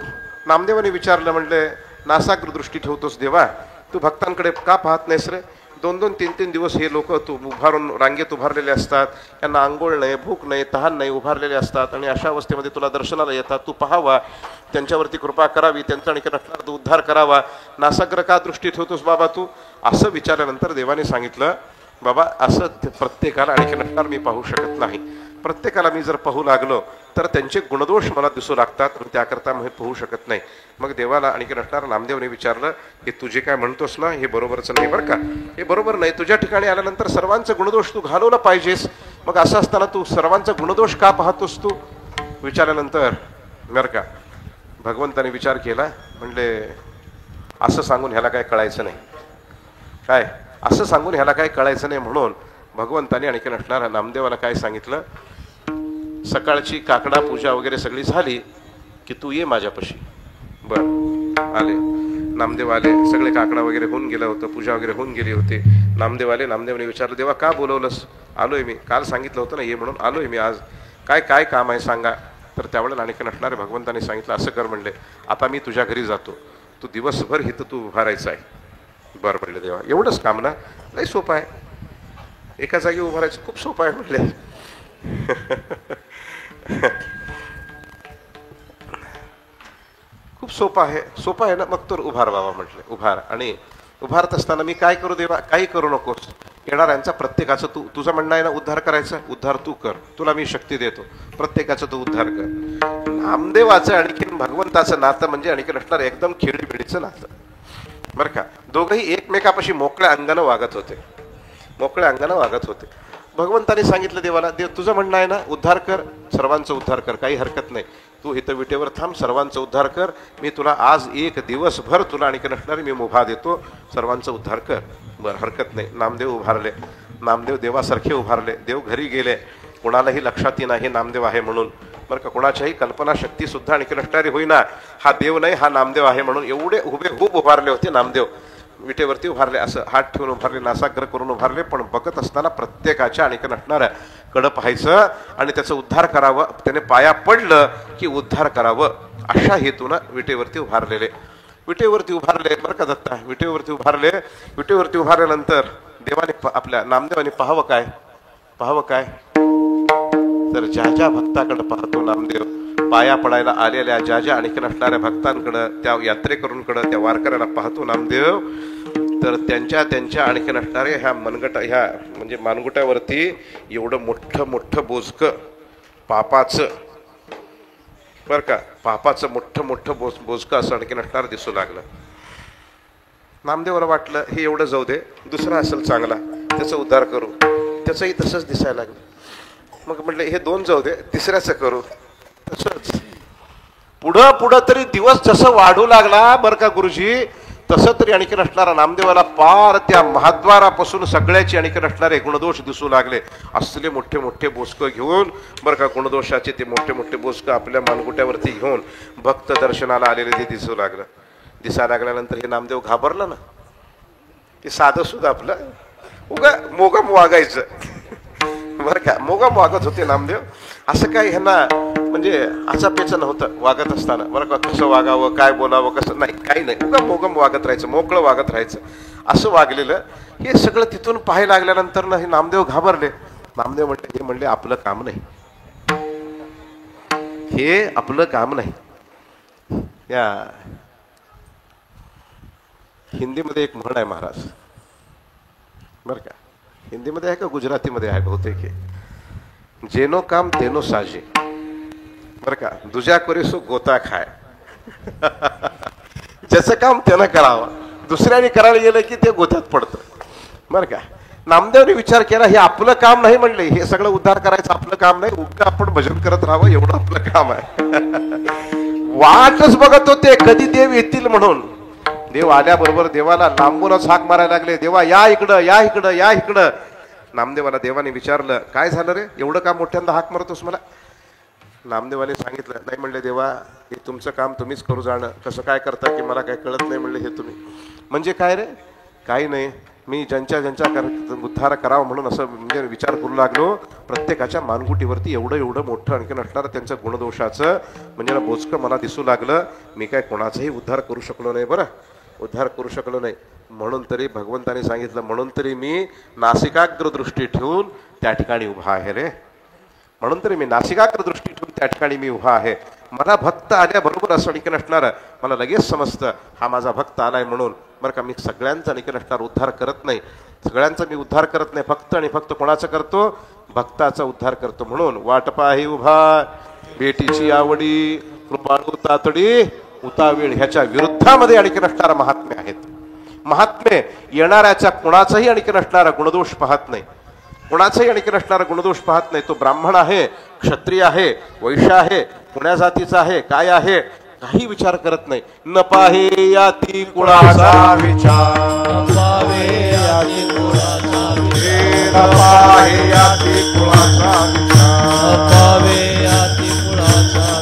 नामदेवाने विचारलं म्हणले नासाग्र दृष्टी ठेवतोस देवा तू भक्तांकडे का पाहत नाहीस रे. 2-2, 3-3 दिवस हे लोक तू उभारून रांगेत उभारलेले असतात. त्यांना आंघोळ नाही भूक नाही तहान नाही उभारलेले असतात आणि अशा अवस्थेमध्ये तुला दर्शनाला येतात. तू पाहावा त्यांच्यावरती कृपा करावी त्यांचा आणखी नसणारा तू उद्धार करावा. नासाग्र का दृष्टी ठेवतोस बाबा तू असं विचारल्यानंतर देवाने सांगितलं बाबा असं प्रत्येकाला आणखी नसणार मी पाहू शकत नाही. प्रत्येकाला मी जर पाहू लागलो तर त्यांचे गुणदोष मला दिसू लागतात आणि त्याकरता मी पाहू शकत नाही. मग देवाला आणखी नसणार नामदेवने विचारलं की तू जे काय म्हणतोस ना हे बरोबरच नाही बरं का. हे बरोबर नाही. तुझ्या ठिकाणी आल्यानंतर सर्वांचं गुणदोष तू घालवलं पाहिजेस. मग असं असताना तू सर्वांचा गुणदोष का पाहतोस तू विचारल्यानंतर बरं का भगवंताने विचार केला. म्हणले असं सांगून ह्याला काय कळायचं नाही. काय असं सांगून ह्याला काय कळायचं नाही. म्हणून भगवंताने आणखी नसणारा नामदेवाला काय सांगितलं सकाळची काकडा पूजा वगैरे सगळी झाली की तू ये माझ्यापाशी. बर आले नामदेव आले. सगळे काकडा वगैरे होऊन गेलं होतं. पूजा वगैरे होऊन गेली होती. नामदेव आले. नामदेवने विचारलं देवा का बोलवलंस? आलोय मी. काल सांगितलं होतं ना ये म्हणून आलोय मी आज. काय काय काम आहे सांगा. तर त्यावेळेला आणखी नसणारे भगवंताने सांगितलं असं कर म्हणले आता मी तुझ्या घरी जातो. तू दिवसभर हिथं तू उभा राहायचं आहे. बरं म्हणले देवा एवढंच काम ना. लई सोपं आहे. एका जागी उभं राहायचं खूप सोपं आहे म्हणले. खूप सोपं आहे. सोपं आहे ना. मग तर उभार बाबा म्हटले. उभार. आणि उभारत असताना मी काय करू देवा? काही करू नकोस. येणाऱ्यांचा प्रत्येकाचं तुझं म्हणणं आहे ना उद्धार करायचा, उद्धार तू कर, तुला मी शक्ती देतो, प्रत्येकाचा तू उद्धार कर. नामदेवाचं आणखीन भगवंताचं नातं म्हणजे आणखीन असणार एकदम खेळीबिडीचं नातं बरं का. दोघंही एकमेकापाशी मोकळ्या अंगानं वागत होते, मोकळ्या अंगानं वागत होते. भगवंताने सांगितलं देवाला, देव तुझं म्हणणं आहे ना उद्धार कर, सर्वांचा उद्धार कर, काही हरकत नाही, तू इथं विटेवर थांब, सर्वांचा उद्धार कर, मी तुला आज एक दिवसभर तुला आणखी नसणारे मी मुभा देतो, सर्वांचा उद्धार कर. बरं हरकत नाही. नामदेव उभारले, नामदेव देवासारखे उभारले. देव घरी गेले, कोणालाही लक्षात येईना हे नामदेव आहे म्हणून बरं का. कोणाच्याही कल्पनाशक्ती सुद्धा आणखी नसणारी होईना हा देव नाही हा नामदेव आहे म्हणून. एवढे हुबेहूब उभारले होते नामदेव, विटेवरती उभारले, असं हात ठेवून उभारले, नासाग्र करून उभारले. पण बघत असताना प्रत्येकाच्या आणखी नसणाऱ्या कडं पाहायचं आणि त्याचा उद्धार करावं, त्याने पाया पडलं की उद्धार करावं अशा हेतूनं विटेवरती उभारलेले. विटेवरती उभारले बरं का दत्ता, विटेवरती उभारले. विटेवरती उभारल्यानंतर देवाने आपल्या नामदेवाने पाहावं काय, पाहावं काय तर ज्या ज्या भक्ताकडे पाहतो नामदेव, पाया पडायला आलेल्या ज्या ज्या आणखी असणाऱ्या भक्तांकडं, त्या यात्रेकरूंकडं, त्या वारकऱ्याला पाहतो नामदेव, तर त्यांच्या त्यांच्या आणखी असणाऱ्या ह्या मनगटा ह्या म्हणजे मानगुट्यावरती एवढं मोठं मोठं बोजकं पापाचं बरं का, पापाचं मोठं मोठं बोजकं असं आणखी असणार दिसू लागलं. नामदेवाला वाटलं हे एवढं जाऊ दे, दुसरा असेल चांगला त्याचा उद्धार करू, त्याचंही तसंच दिसायला लागलं. मग म्हटलं हे दोन जाऊ दे, तिसऱ्याचं करू. तसंच पुढं पुढं तरी दिवस जसं वाढू लागला बरं का गुरुजी, तसं तरी आणखी असणारा नामदेवाला पार त्या महाद्वारापासून सगळ्याची आणखी असणारे गुणदोष दिसू लागले. असले मोठे मोठे बोसकं घेऊन बरं का, गुणदोषाचे ते मोठे मोठे बोसकं आपल्या मानगुट्यावरती घेऊन भक्त दर्शनाला आलेले ते दिसू लागलं. दिसायला लागल्यानंतर हे नामदेव घाबरलं ना, ते साधं सुद्धा आपलं उगा मोगम वागायचं बरं का, मोगम वागत होते नामदेव. असं काही ह्यांना म्हणजे आचापेचं नव्हतं वागत असताना बरं का, कसं वागावं काय बोलावं कसं नाही, काही नाही, उगा मोगम वागत राहायचं, मोकळं वागत राहायचं असं वागलेलं. हे सगळं तिथून पाहायला लागल्यानंतर ना हे नामदेव घाबरले. नामदेव म्हणले, हे म्हणले आपलं काम नाही, हे आपलं काम नाही. या हिंदीमध्ये एक म्हण आहे महाराज बरं का, हिंदीमध्ये आहे का गुजरातीमध्ये आहे बहुतेक, हे जेनो काम तेनो साजे बरं का, दुजा करे सो गोता खाय. ज्याचं काम त्यानं करावं, दुसऱ्याने करायला गेलं की ते गोत्यात पडतं बरं का. नामदेवने विचार केला हे आपलं काम नाही म्हणले, हे सगळं उद्धार करायचं आपलं काम नाही, उलट आपण भजन करत राहावं एवढं आपलं काम आहे. वाटच बघत होते कधी देव येतील म्हणून. देव आल्याबरोबर देवाला लांबूनच हाक मारायला लागले, देवा या इकडं या इकडं या इकडं. नामदेवाला देवाने विचारलं काय झालं रे, एवढं काम मोठ्यांदा हाक मारतोस मला. नामदेवाने सांगितलं, नाही म्हणले देवा हे तुमचं काम तुम्हीच करू जाणं, कसं काय करता की मला काय कळत नाही म्हणले हे तुम्ही. म्हणजे काय रे, काही नाही, मी ज्यांच्या उद्धार करावं म्हणून असं म्हणजे विचार करू लागलो. प्रत्येकाच्या मानगुटीवरती एवढं एवढं मोठं आणखीन असणारं त्यांचं गुणदोषाचं म्हणजे बोचकं मला दिसू लागलं. मी काय कोणाचाही उद्धार करू शकलो नाही, बरं उद्धार करू शकलो नाही. म्हणून तरी भगवंताने सांगितलं, म्हणून तरी मी नासिकाग्र दृष्टी ठेवून त्या ठिकाणी उभा आहे रे, म्हणून तरी मी नासिकाग्र दृष्टी ठेवून त्या ठिकाणी मी उभा आहे. मला भक्त आल्याबरोबर असं आणखीन असणारं मला लगेच समजतं हा माझा भक्त आलाय म्हणून बरं का. मी सगळ्यांचा आणखीन असणार उद्धार करत नाही, सगळ्यांचा मी उद्धार करत नाही, फक्त आणि फक्त कोणाचं करतो, भक्ताचा उद्धार करतो. म्हणून वाट पाही उभा बेटीची आवडी कृपाळू तातडी उतावीळ ह्याच्या विरुद्धामध्ये आणखीन असणारा महात्म्य आहेत. महात्म्य येणाऱ्याचा कोणाचाही आणखीन असणारा गुणदोष पाहत नाही, कोणाचाही आणखीन असणारा गुणदोष पाहत नाही. तो ब्राह्मण आहे, क्षत्रिय आहे, वैश्य आहे, कोण्या जातीचा आहे, काय आहे, काही विचार करत नाही. न पाहे याती कुळाचा विचार, न पाहे याती कुळाचा विचार, न पाहे याती कुळाचा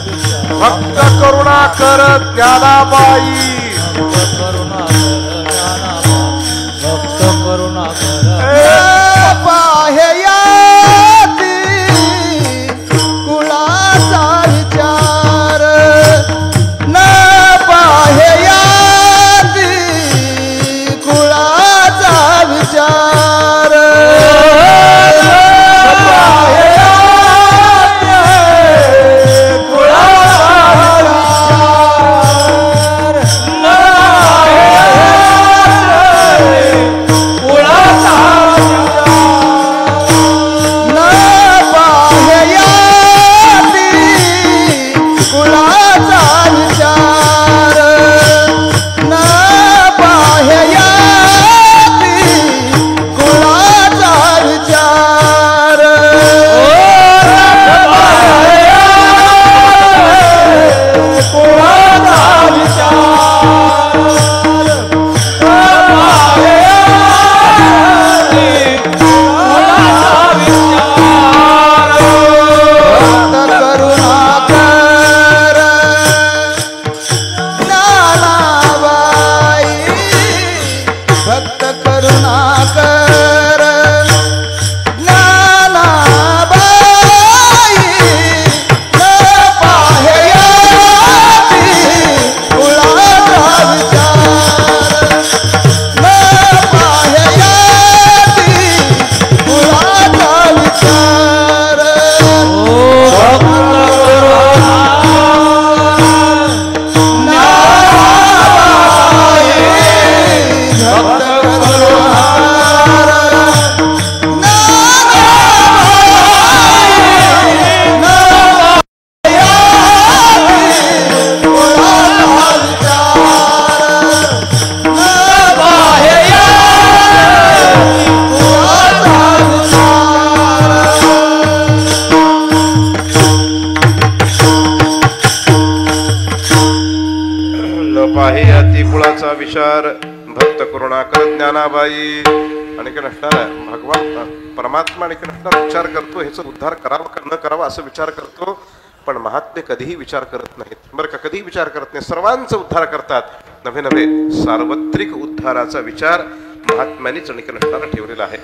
विचार. भक्त करुणा कर त्याला बाई, भक्त करुणा पाहे याती कुळाचा विचार, न पाहे याती कुळाचा विचार. रत्नाकर ज्ञानाबाई न पाहयाती कुळाचा विचार न पाहयाती कुळाचा विचार पाहे अति कुळाचा विचार भक्त करुणाकर ज्ञानाबाई आणि काय नसणार भगवान परमात्मा आणि काय नसणार विचार करतो ह्याचा उद्धार करावा का न करावा असं विचार करतो पण महात्मे कधीही विचार करत नाहीत बरं का कधीही विचार करत नाही सर्वांचा उद्धार करतात नव्हे नव्हे सार्वत्रिक उद्धाराचा विचार महात्म्यांनीच आणि काय नसणार ठेवलेला आहे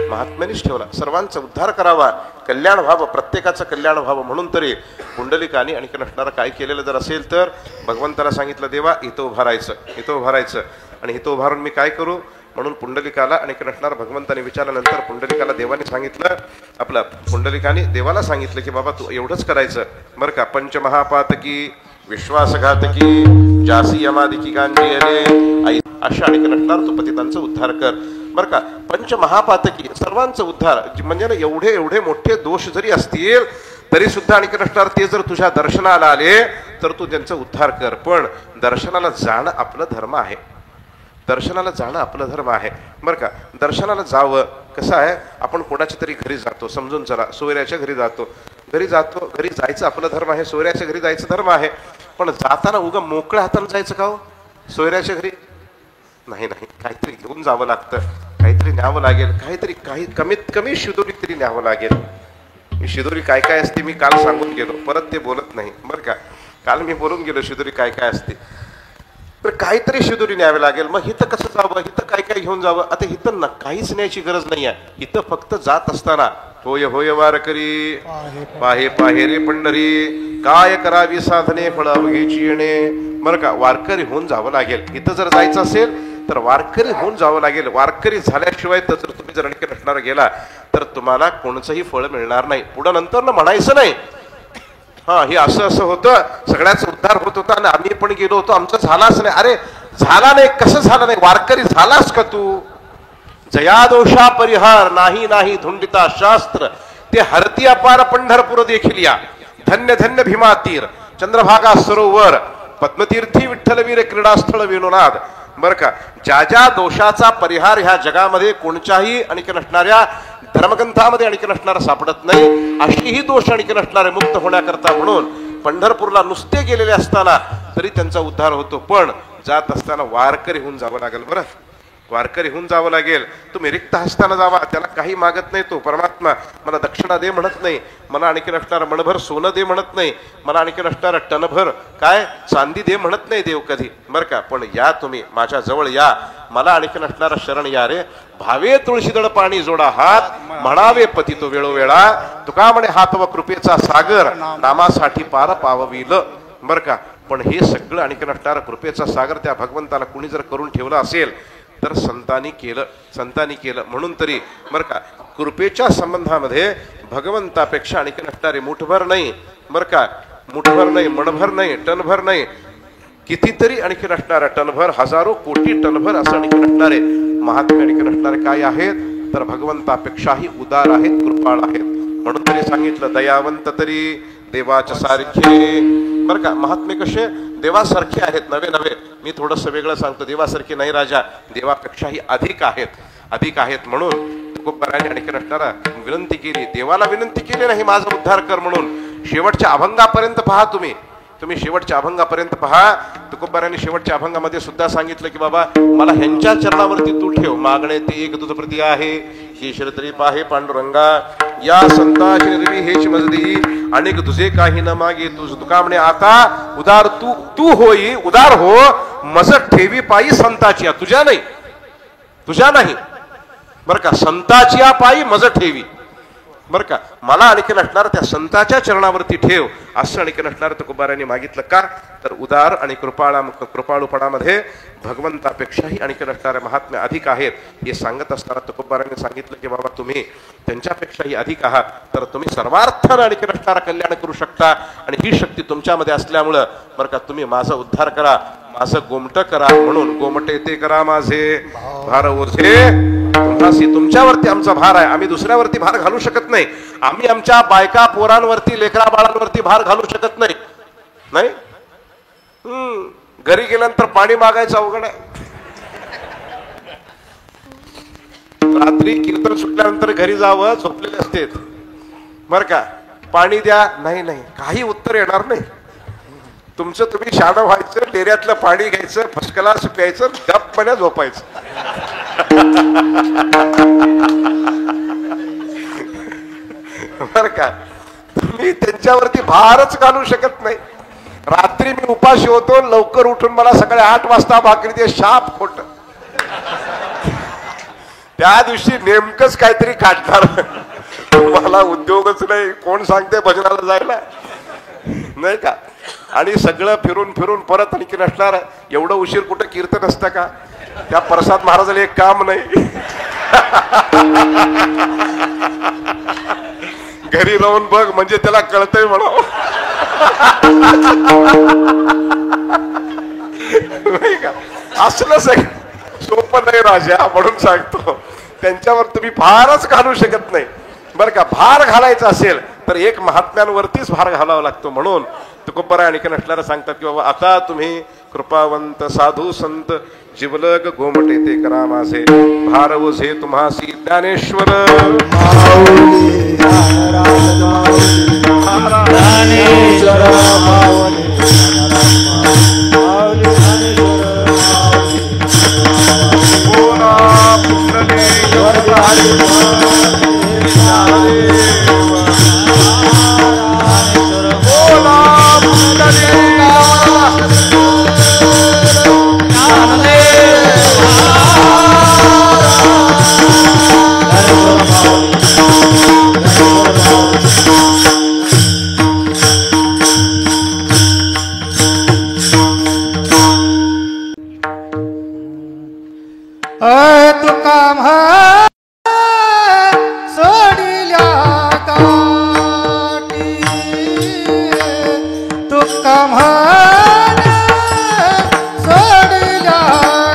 महात्म्यांनीच ठेवला सर्वांचा उद्धार करावा कल्याण व्हावं प्रत्येकाचं कल्याण व्हावं म्हणून तरी पुंडलिकाने आणि नसणारा काय केलेलं जर असेल तर भगवंताला सांगितलं देवा इथं उभं राहायचं आणि इथं उभारून मी काय करू म्हणून पुंडलिकाला आणि नसणार भगवंताने विचारल्यानंतर पुंडलिकाला देवाने सांगितलं आपलं पुंडलिकाने देवाला सांगितलं की बाबा तू एवढंच करायचं बरं का पंचमहापातकी विश्वासघातकी जासी यमादिकी गांधी अरे अशा आणि नसणार तू पतितांचा उद्धार कर बरं का पंचमहापातकी सर्वांचा उद्धार म्हणजे ना एवढे एवढे मोठे दोष जरी असतील तरी सुद्धा आणि नसणार ते जर तुझ्या दर्शनाला आले तर तू त्यांचा उद्धार कर पण दर्शनाला जाणं आपलं धर्म आहे दर्शनाला जाणं आपलं धर्म आहे बरं का दर्शनाला जावं कसं आहे आपण कोणाच्या तरी घरी जातो समजून चला सोयऱ्याच्या घरी जातो घरी जायचं आपलं धर्म आहे सोयऱ्याच्या घरी जायचं धर्म आहे पण जाताना उगा मोकळ्या हाताने जायचं का हो सोयऱ्याच्या घरी नाही काहीतरी घेऊन जावं लागतं काहीतरी न्यावं लागेल काही कमीत कमी शिदोरी तरी न्यावं लागेल शिदोरी काय काय असते मी काल सांगून गेलो परत ते बोलत नाही बरं का काल मी बोलून गेलो शिदोरी काय काय असते तर काहीतरी शिदोरी न्यावे लागेल मग इथं कसं जावं इथं काय काय घेऊन जावं आता इथं ना काहीच न्यायची गरज नाही आहे इथं फक्त जात असताना होय होय वारकरी पाहे पाहे रे पंढरी काय करावी साधने फळ अवघेची येणे बरं का वारकरी होऊन जावं लागेल इथं जर जायचं असेल तर वारकरी होऊन जावं लागेल वारकरी झाल्याशिवाय तर जर तुम्ही जर आणखी नसणार गेला तर तुम्हाला कोणचंही फळ मिळणार नाही पुढं नंतर ना म्हणायचं नाही हा हे असं होतं सगळ्याचा उद्धार होत होता आणि आम्ही पण गेलो होतो आमचं झालाच नाही अरे झाला नाही कसं झालं नाही वारकरी झालास का तू जया दोषा परिहार नाही धुंडिता शास्त्र ते हरती अपार पंढरपूर देखील या धन्य धन्य भीमा तीर चंद्रभागा सरोवर पद्मतीर्थी विठ्ठलवीर क्रीडास्थळ विनोनाद बरं का ज्या दोषाचा परिहार ह्या जगामध्ये कोणत्याही आणखी नसणाऱ्या धर्मग्रंथामध्ये आणखी नसणारा सापडत नाही अशीही दोष आणखी नसणारे मुक्त होण्याकरता म्हणून पंढरपूरला नुसते गेलेले असताना तरी त्यांचा उद्धार होतो पण जात असताना वारकरी होऊन जावं लागेल बरं वारकरी होऊन जावं लागेल तुम्ही रिक्त हस्ताना जावा त्याला काही मागत नाही तो परमात्मा मला दक्षिणा दे म्हणत नाही मला आणखी नसणारा मणभर सोनं दे म्हणत नाही मला आणखी नसणारा टनभर काय चांदी दे म्हणत नाही देव कधी बरं का पण या तुम्ही माझ्या जवळ या मला आणखी नसणारा शरण या रे भावे तुळशीदळ पाणी जोडा हात म्हणावे पती तो वेळोवेळा तुका म्हणे हात व कृपेचा सागर नामासाठी पार पावविल बरं का पण हे सगळं आणखी नसणारा कृपेचा सागर त्या भगवंताला कुणी जर करून ठेवलं असेल तर संतांनी केलं म्हणून तरी बरं का कृपेच्या संबंधामध्ये भगवंतापेक्षा आणखी नसणारे मुठभर नाही बरं का मुठभर नाही मणभर नाही टनभर नाही कितीतरी आणखी नसणारा टनभर हजारो कोटी टनभर असं आणखी नसणारे महात्मे आणखी नसणारे काय आहेत तर भगवंतापेक्षाही उदार आहेत कृपाळ आहेत म्हणून तरी सांगितलं दयावंत तरी देवाच्या सारखे बरं का महात्मे कसे देवासारखे आहेत नवे मी थोडंसं वेगळं सांगतो देवासारखे नाही राजा देवापेक्षाही अधिक आहेत म्हणून तुकोबाराने आणखी नसणारा विनंती केली देवाला विनंती केली नाही माझा उद्धार कर म्हणून शेवटच्या अभंगापर्यंत पहा तुम्ही शेवटच्या अभंगापर्यंत पहा तुकोबाराने शेवटच्या अभंगामध्ये सुद्धा सांगितलं की बाबा मला ह्यांच्या चरणावरती तू ठेव मागणे ते एक तुझ प्रती आहे ही श्रतरी पाहे पांडुरंगा या संताची निर्वी हेच मजदी अनेक तुझे काही न मागे तुका म्हणे आता उदार तू होई उदार हो मज ठेवी पायी संताची तुझ्या नाही बरं का. संताची या पायी मज ठेवी, बरं का. मला आणखीन असणार त्या संताच्या चरणावरती ठेव असं आणखीन असणार तुकोबारायांनी मागितलं. का तर उदार आणि कृपाळूपणामध्ये भगवंतापेक्षाही आणखीन असणाऱ्या महात्म्य अधिक आहेत हे सांगत असताना तुकोबारायांनी सांगितलं की बाबा तुम्ही त्यांच्यापेक्षाही अधिक आहात, तर तुम्ही सर्वार्थानं आणखीन असणारा कल्याण करू शकता आणि ही शक्ती तुमच्यामध्ये असल्यामुळं बरं का तुम्ही माझा उद्धार करा, माझं गोमट करा. म्हणून गोमटे ते करा माझे भार ओझे तुम्हासी. तुमच्यावरती आमचा भार आहे, आम्ही दुसऱ्यावरती भार घालू शकत नाही. आम्ही आमच्या बायका पोरांवरती लेकरा बाळांवरती भार घालू शकत नाही. नाही घरी गेल्यानंतर पाणी मागायचं अवघड आहे. रात्री कीर्तन सुटल्यानंतर घरी जावं, झोपलेले असते बरं का. पाणी द्या, नाही नाही काही उत्तर येणार नाही. तुमचं तुम्ही शाणं व्हायचं, डेऱ्यातलं पाणी घ्यायचं, फर्स्ट क्लास प्यायचं, गप्पने झोपायचं. बर का. तुम्ही त्यांच्यावरती भारच घालू शकत नाही. रात्री मी उपाशी होतो, लवकर उठून मला सकाळी 8 वाजता भाकरी दे, शाप खोट. त्या दिवशी नेमकंच काहीतरी काढणार. मला उद्योगच नाही, कोण सांगते भजनाला जायला, नाही का. आणि सगळं फिरून फिरून परत आणखी नसणार. एवढं उशीर कुठं कीर्तन असतं का. त्या प्रसाद महाराजाला एक काम नाही. घरी राहून बघ म्हणजे त्याला कळतंय म्हणा. नाही का. असलं सोपं नाही राजा, म्हणून सांगतो त्यांच्यावर तुम्ही भारच घालू शकत नाही. बरं का. भार घालायचा असेल तर एक महात्म्यांवरतीच भार घालावा लागतो. म्हणून तुकोबाराय आणखी नसणारा सांगतात की बाबा आता तुम्ही कृपावंत साधू संत जिवलग गोमटे ते करा माझे भार ओझे तुम्हासी ज्ञानेश्वर. तुका सोडिल्या गाठी, तुका सोडिल्या गाठी,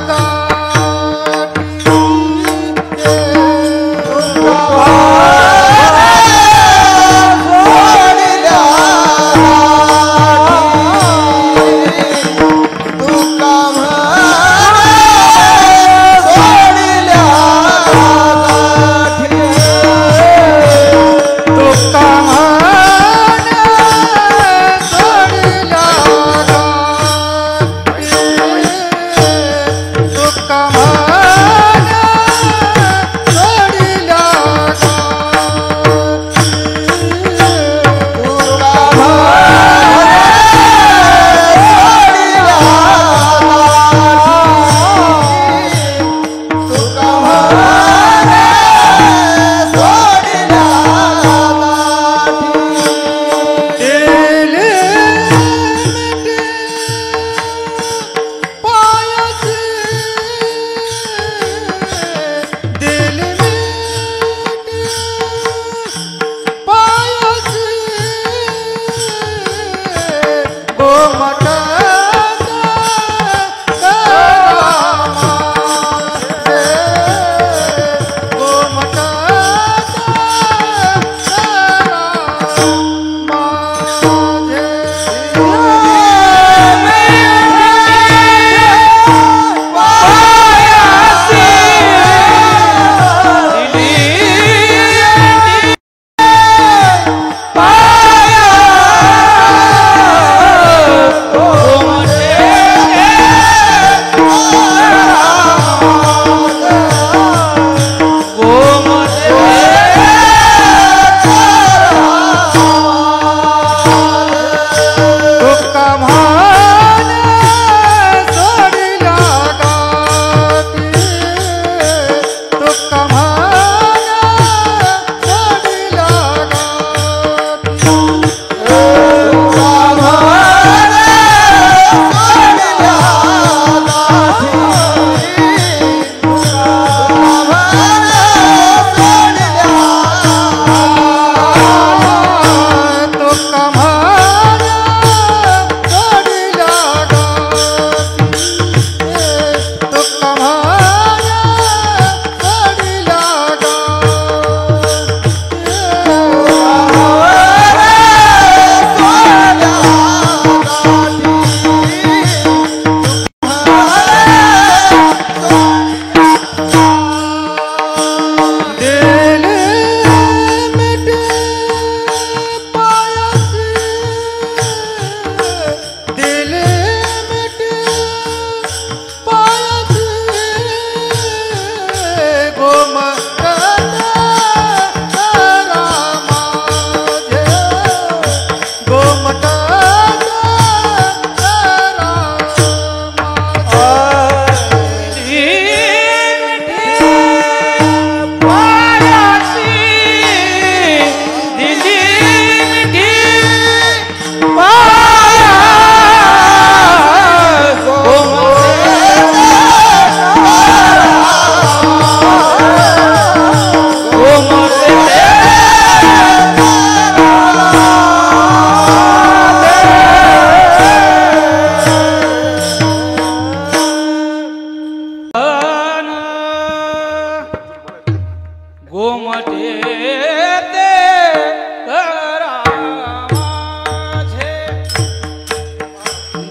तुका पायाची दिली मिठी पाया गोमटे ते करा माझे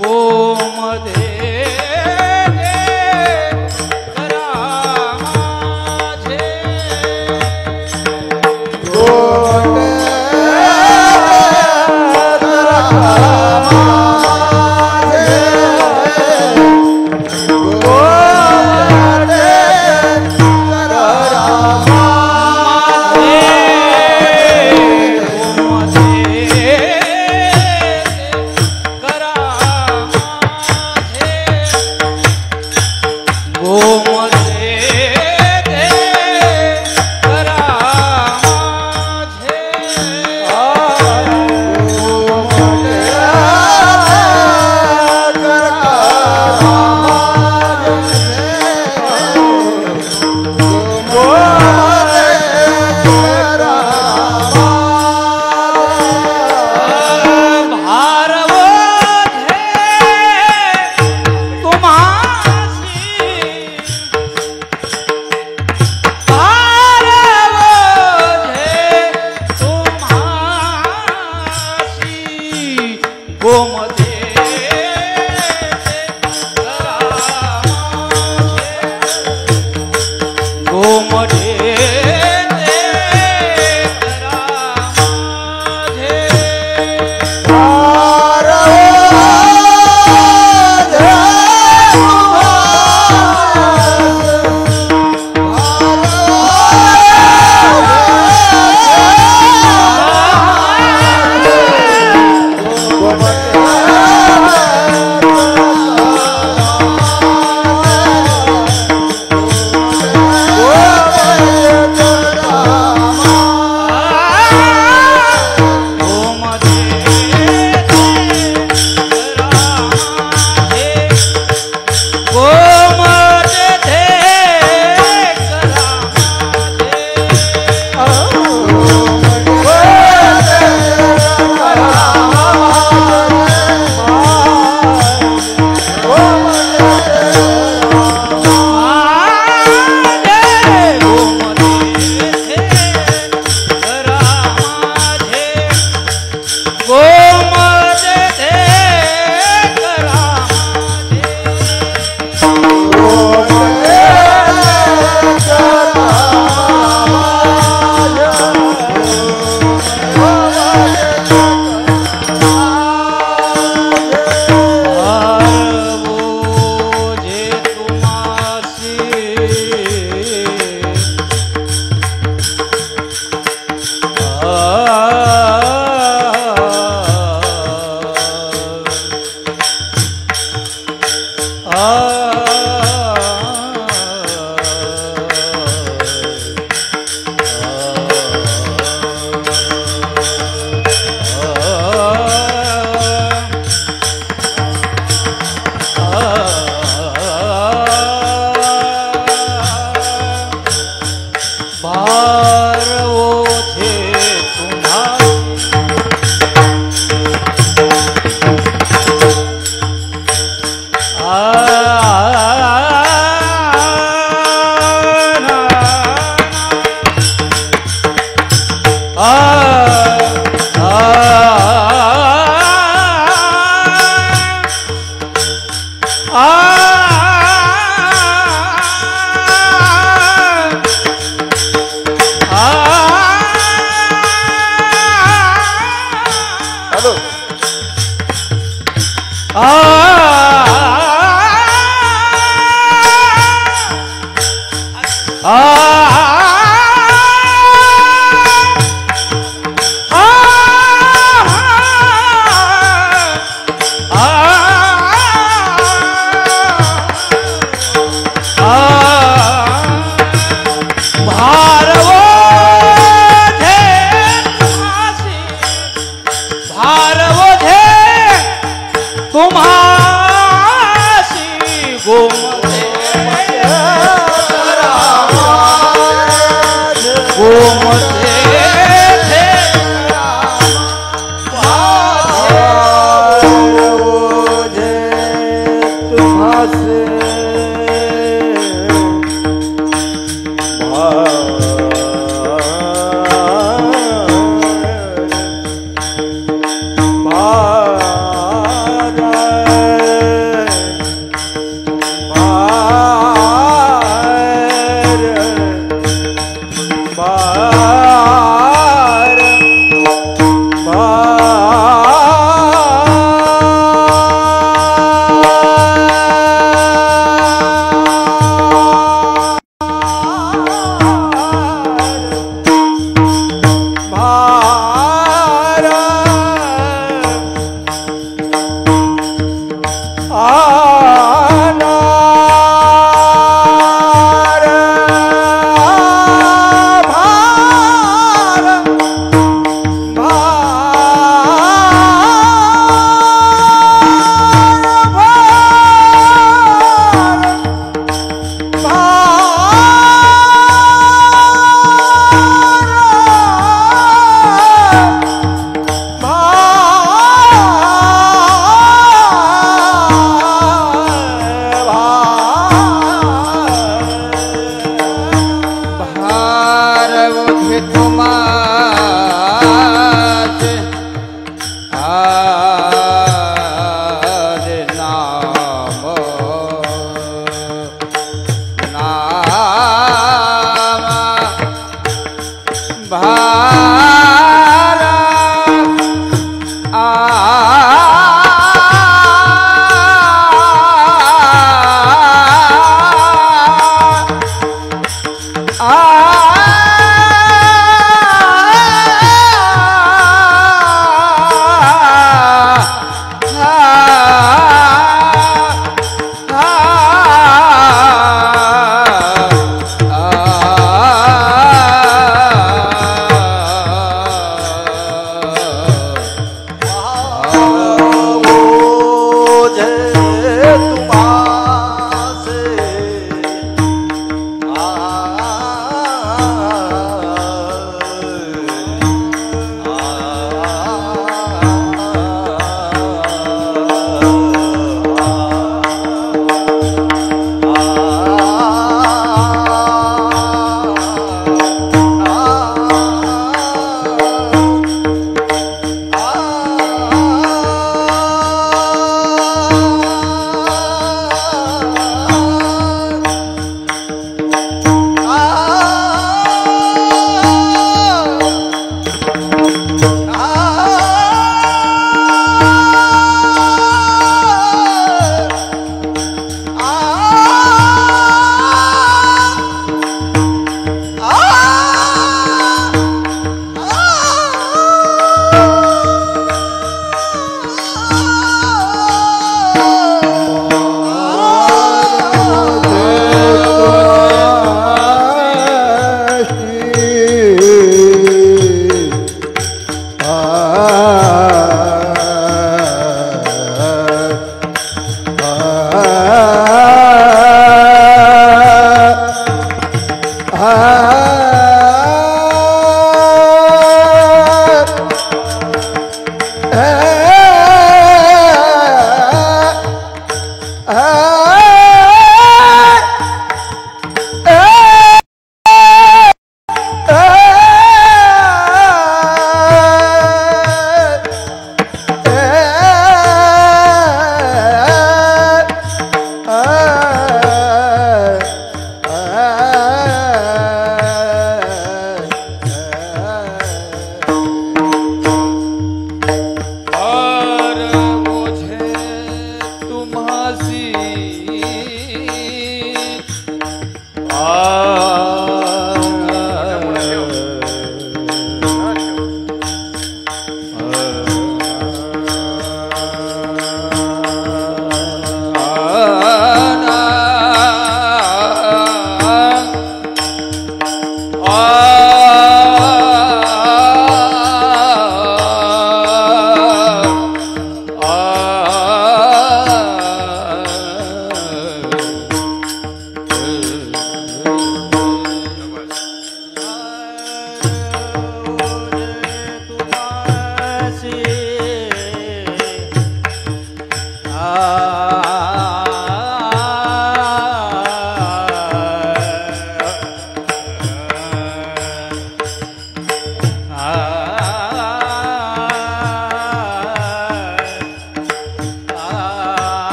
गोमटे ते करा माझे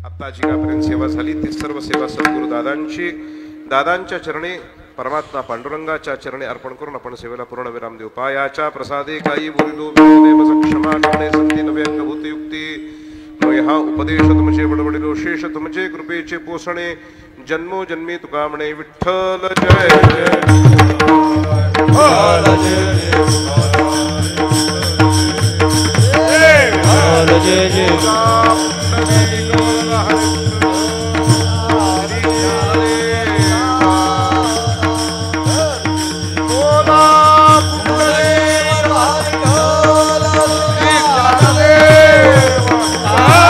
आतापर्यंत सेवा झाली ती सर्व सेवा सद्गुरु दादांची दादांच्या चरणी परमात्मा पांडुरंगाच्या चरणी अर्पण करून आपण सेवेला पूर्ण विराम देऊ. पायाच्या प्रसादे काही बोलिलो विनोदेव क्षमा करणे संती नव्यंग भूतयुक्ती हा उपदेश तुमचे बडबडिलो शेष तुमचे कृपेचे पोसणे जन्मो जन्मी तुका म्हणे विठ्ठल जय जय जय Ah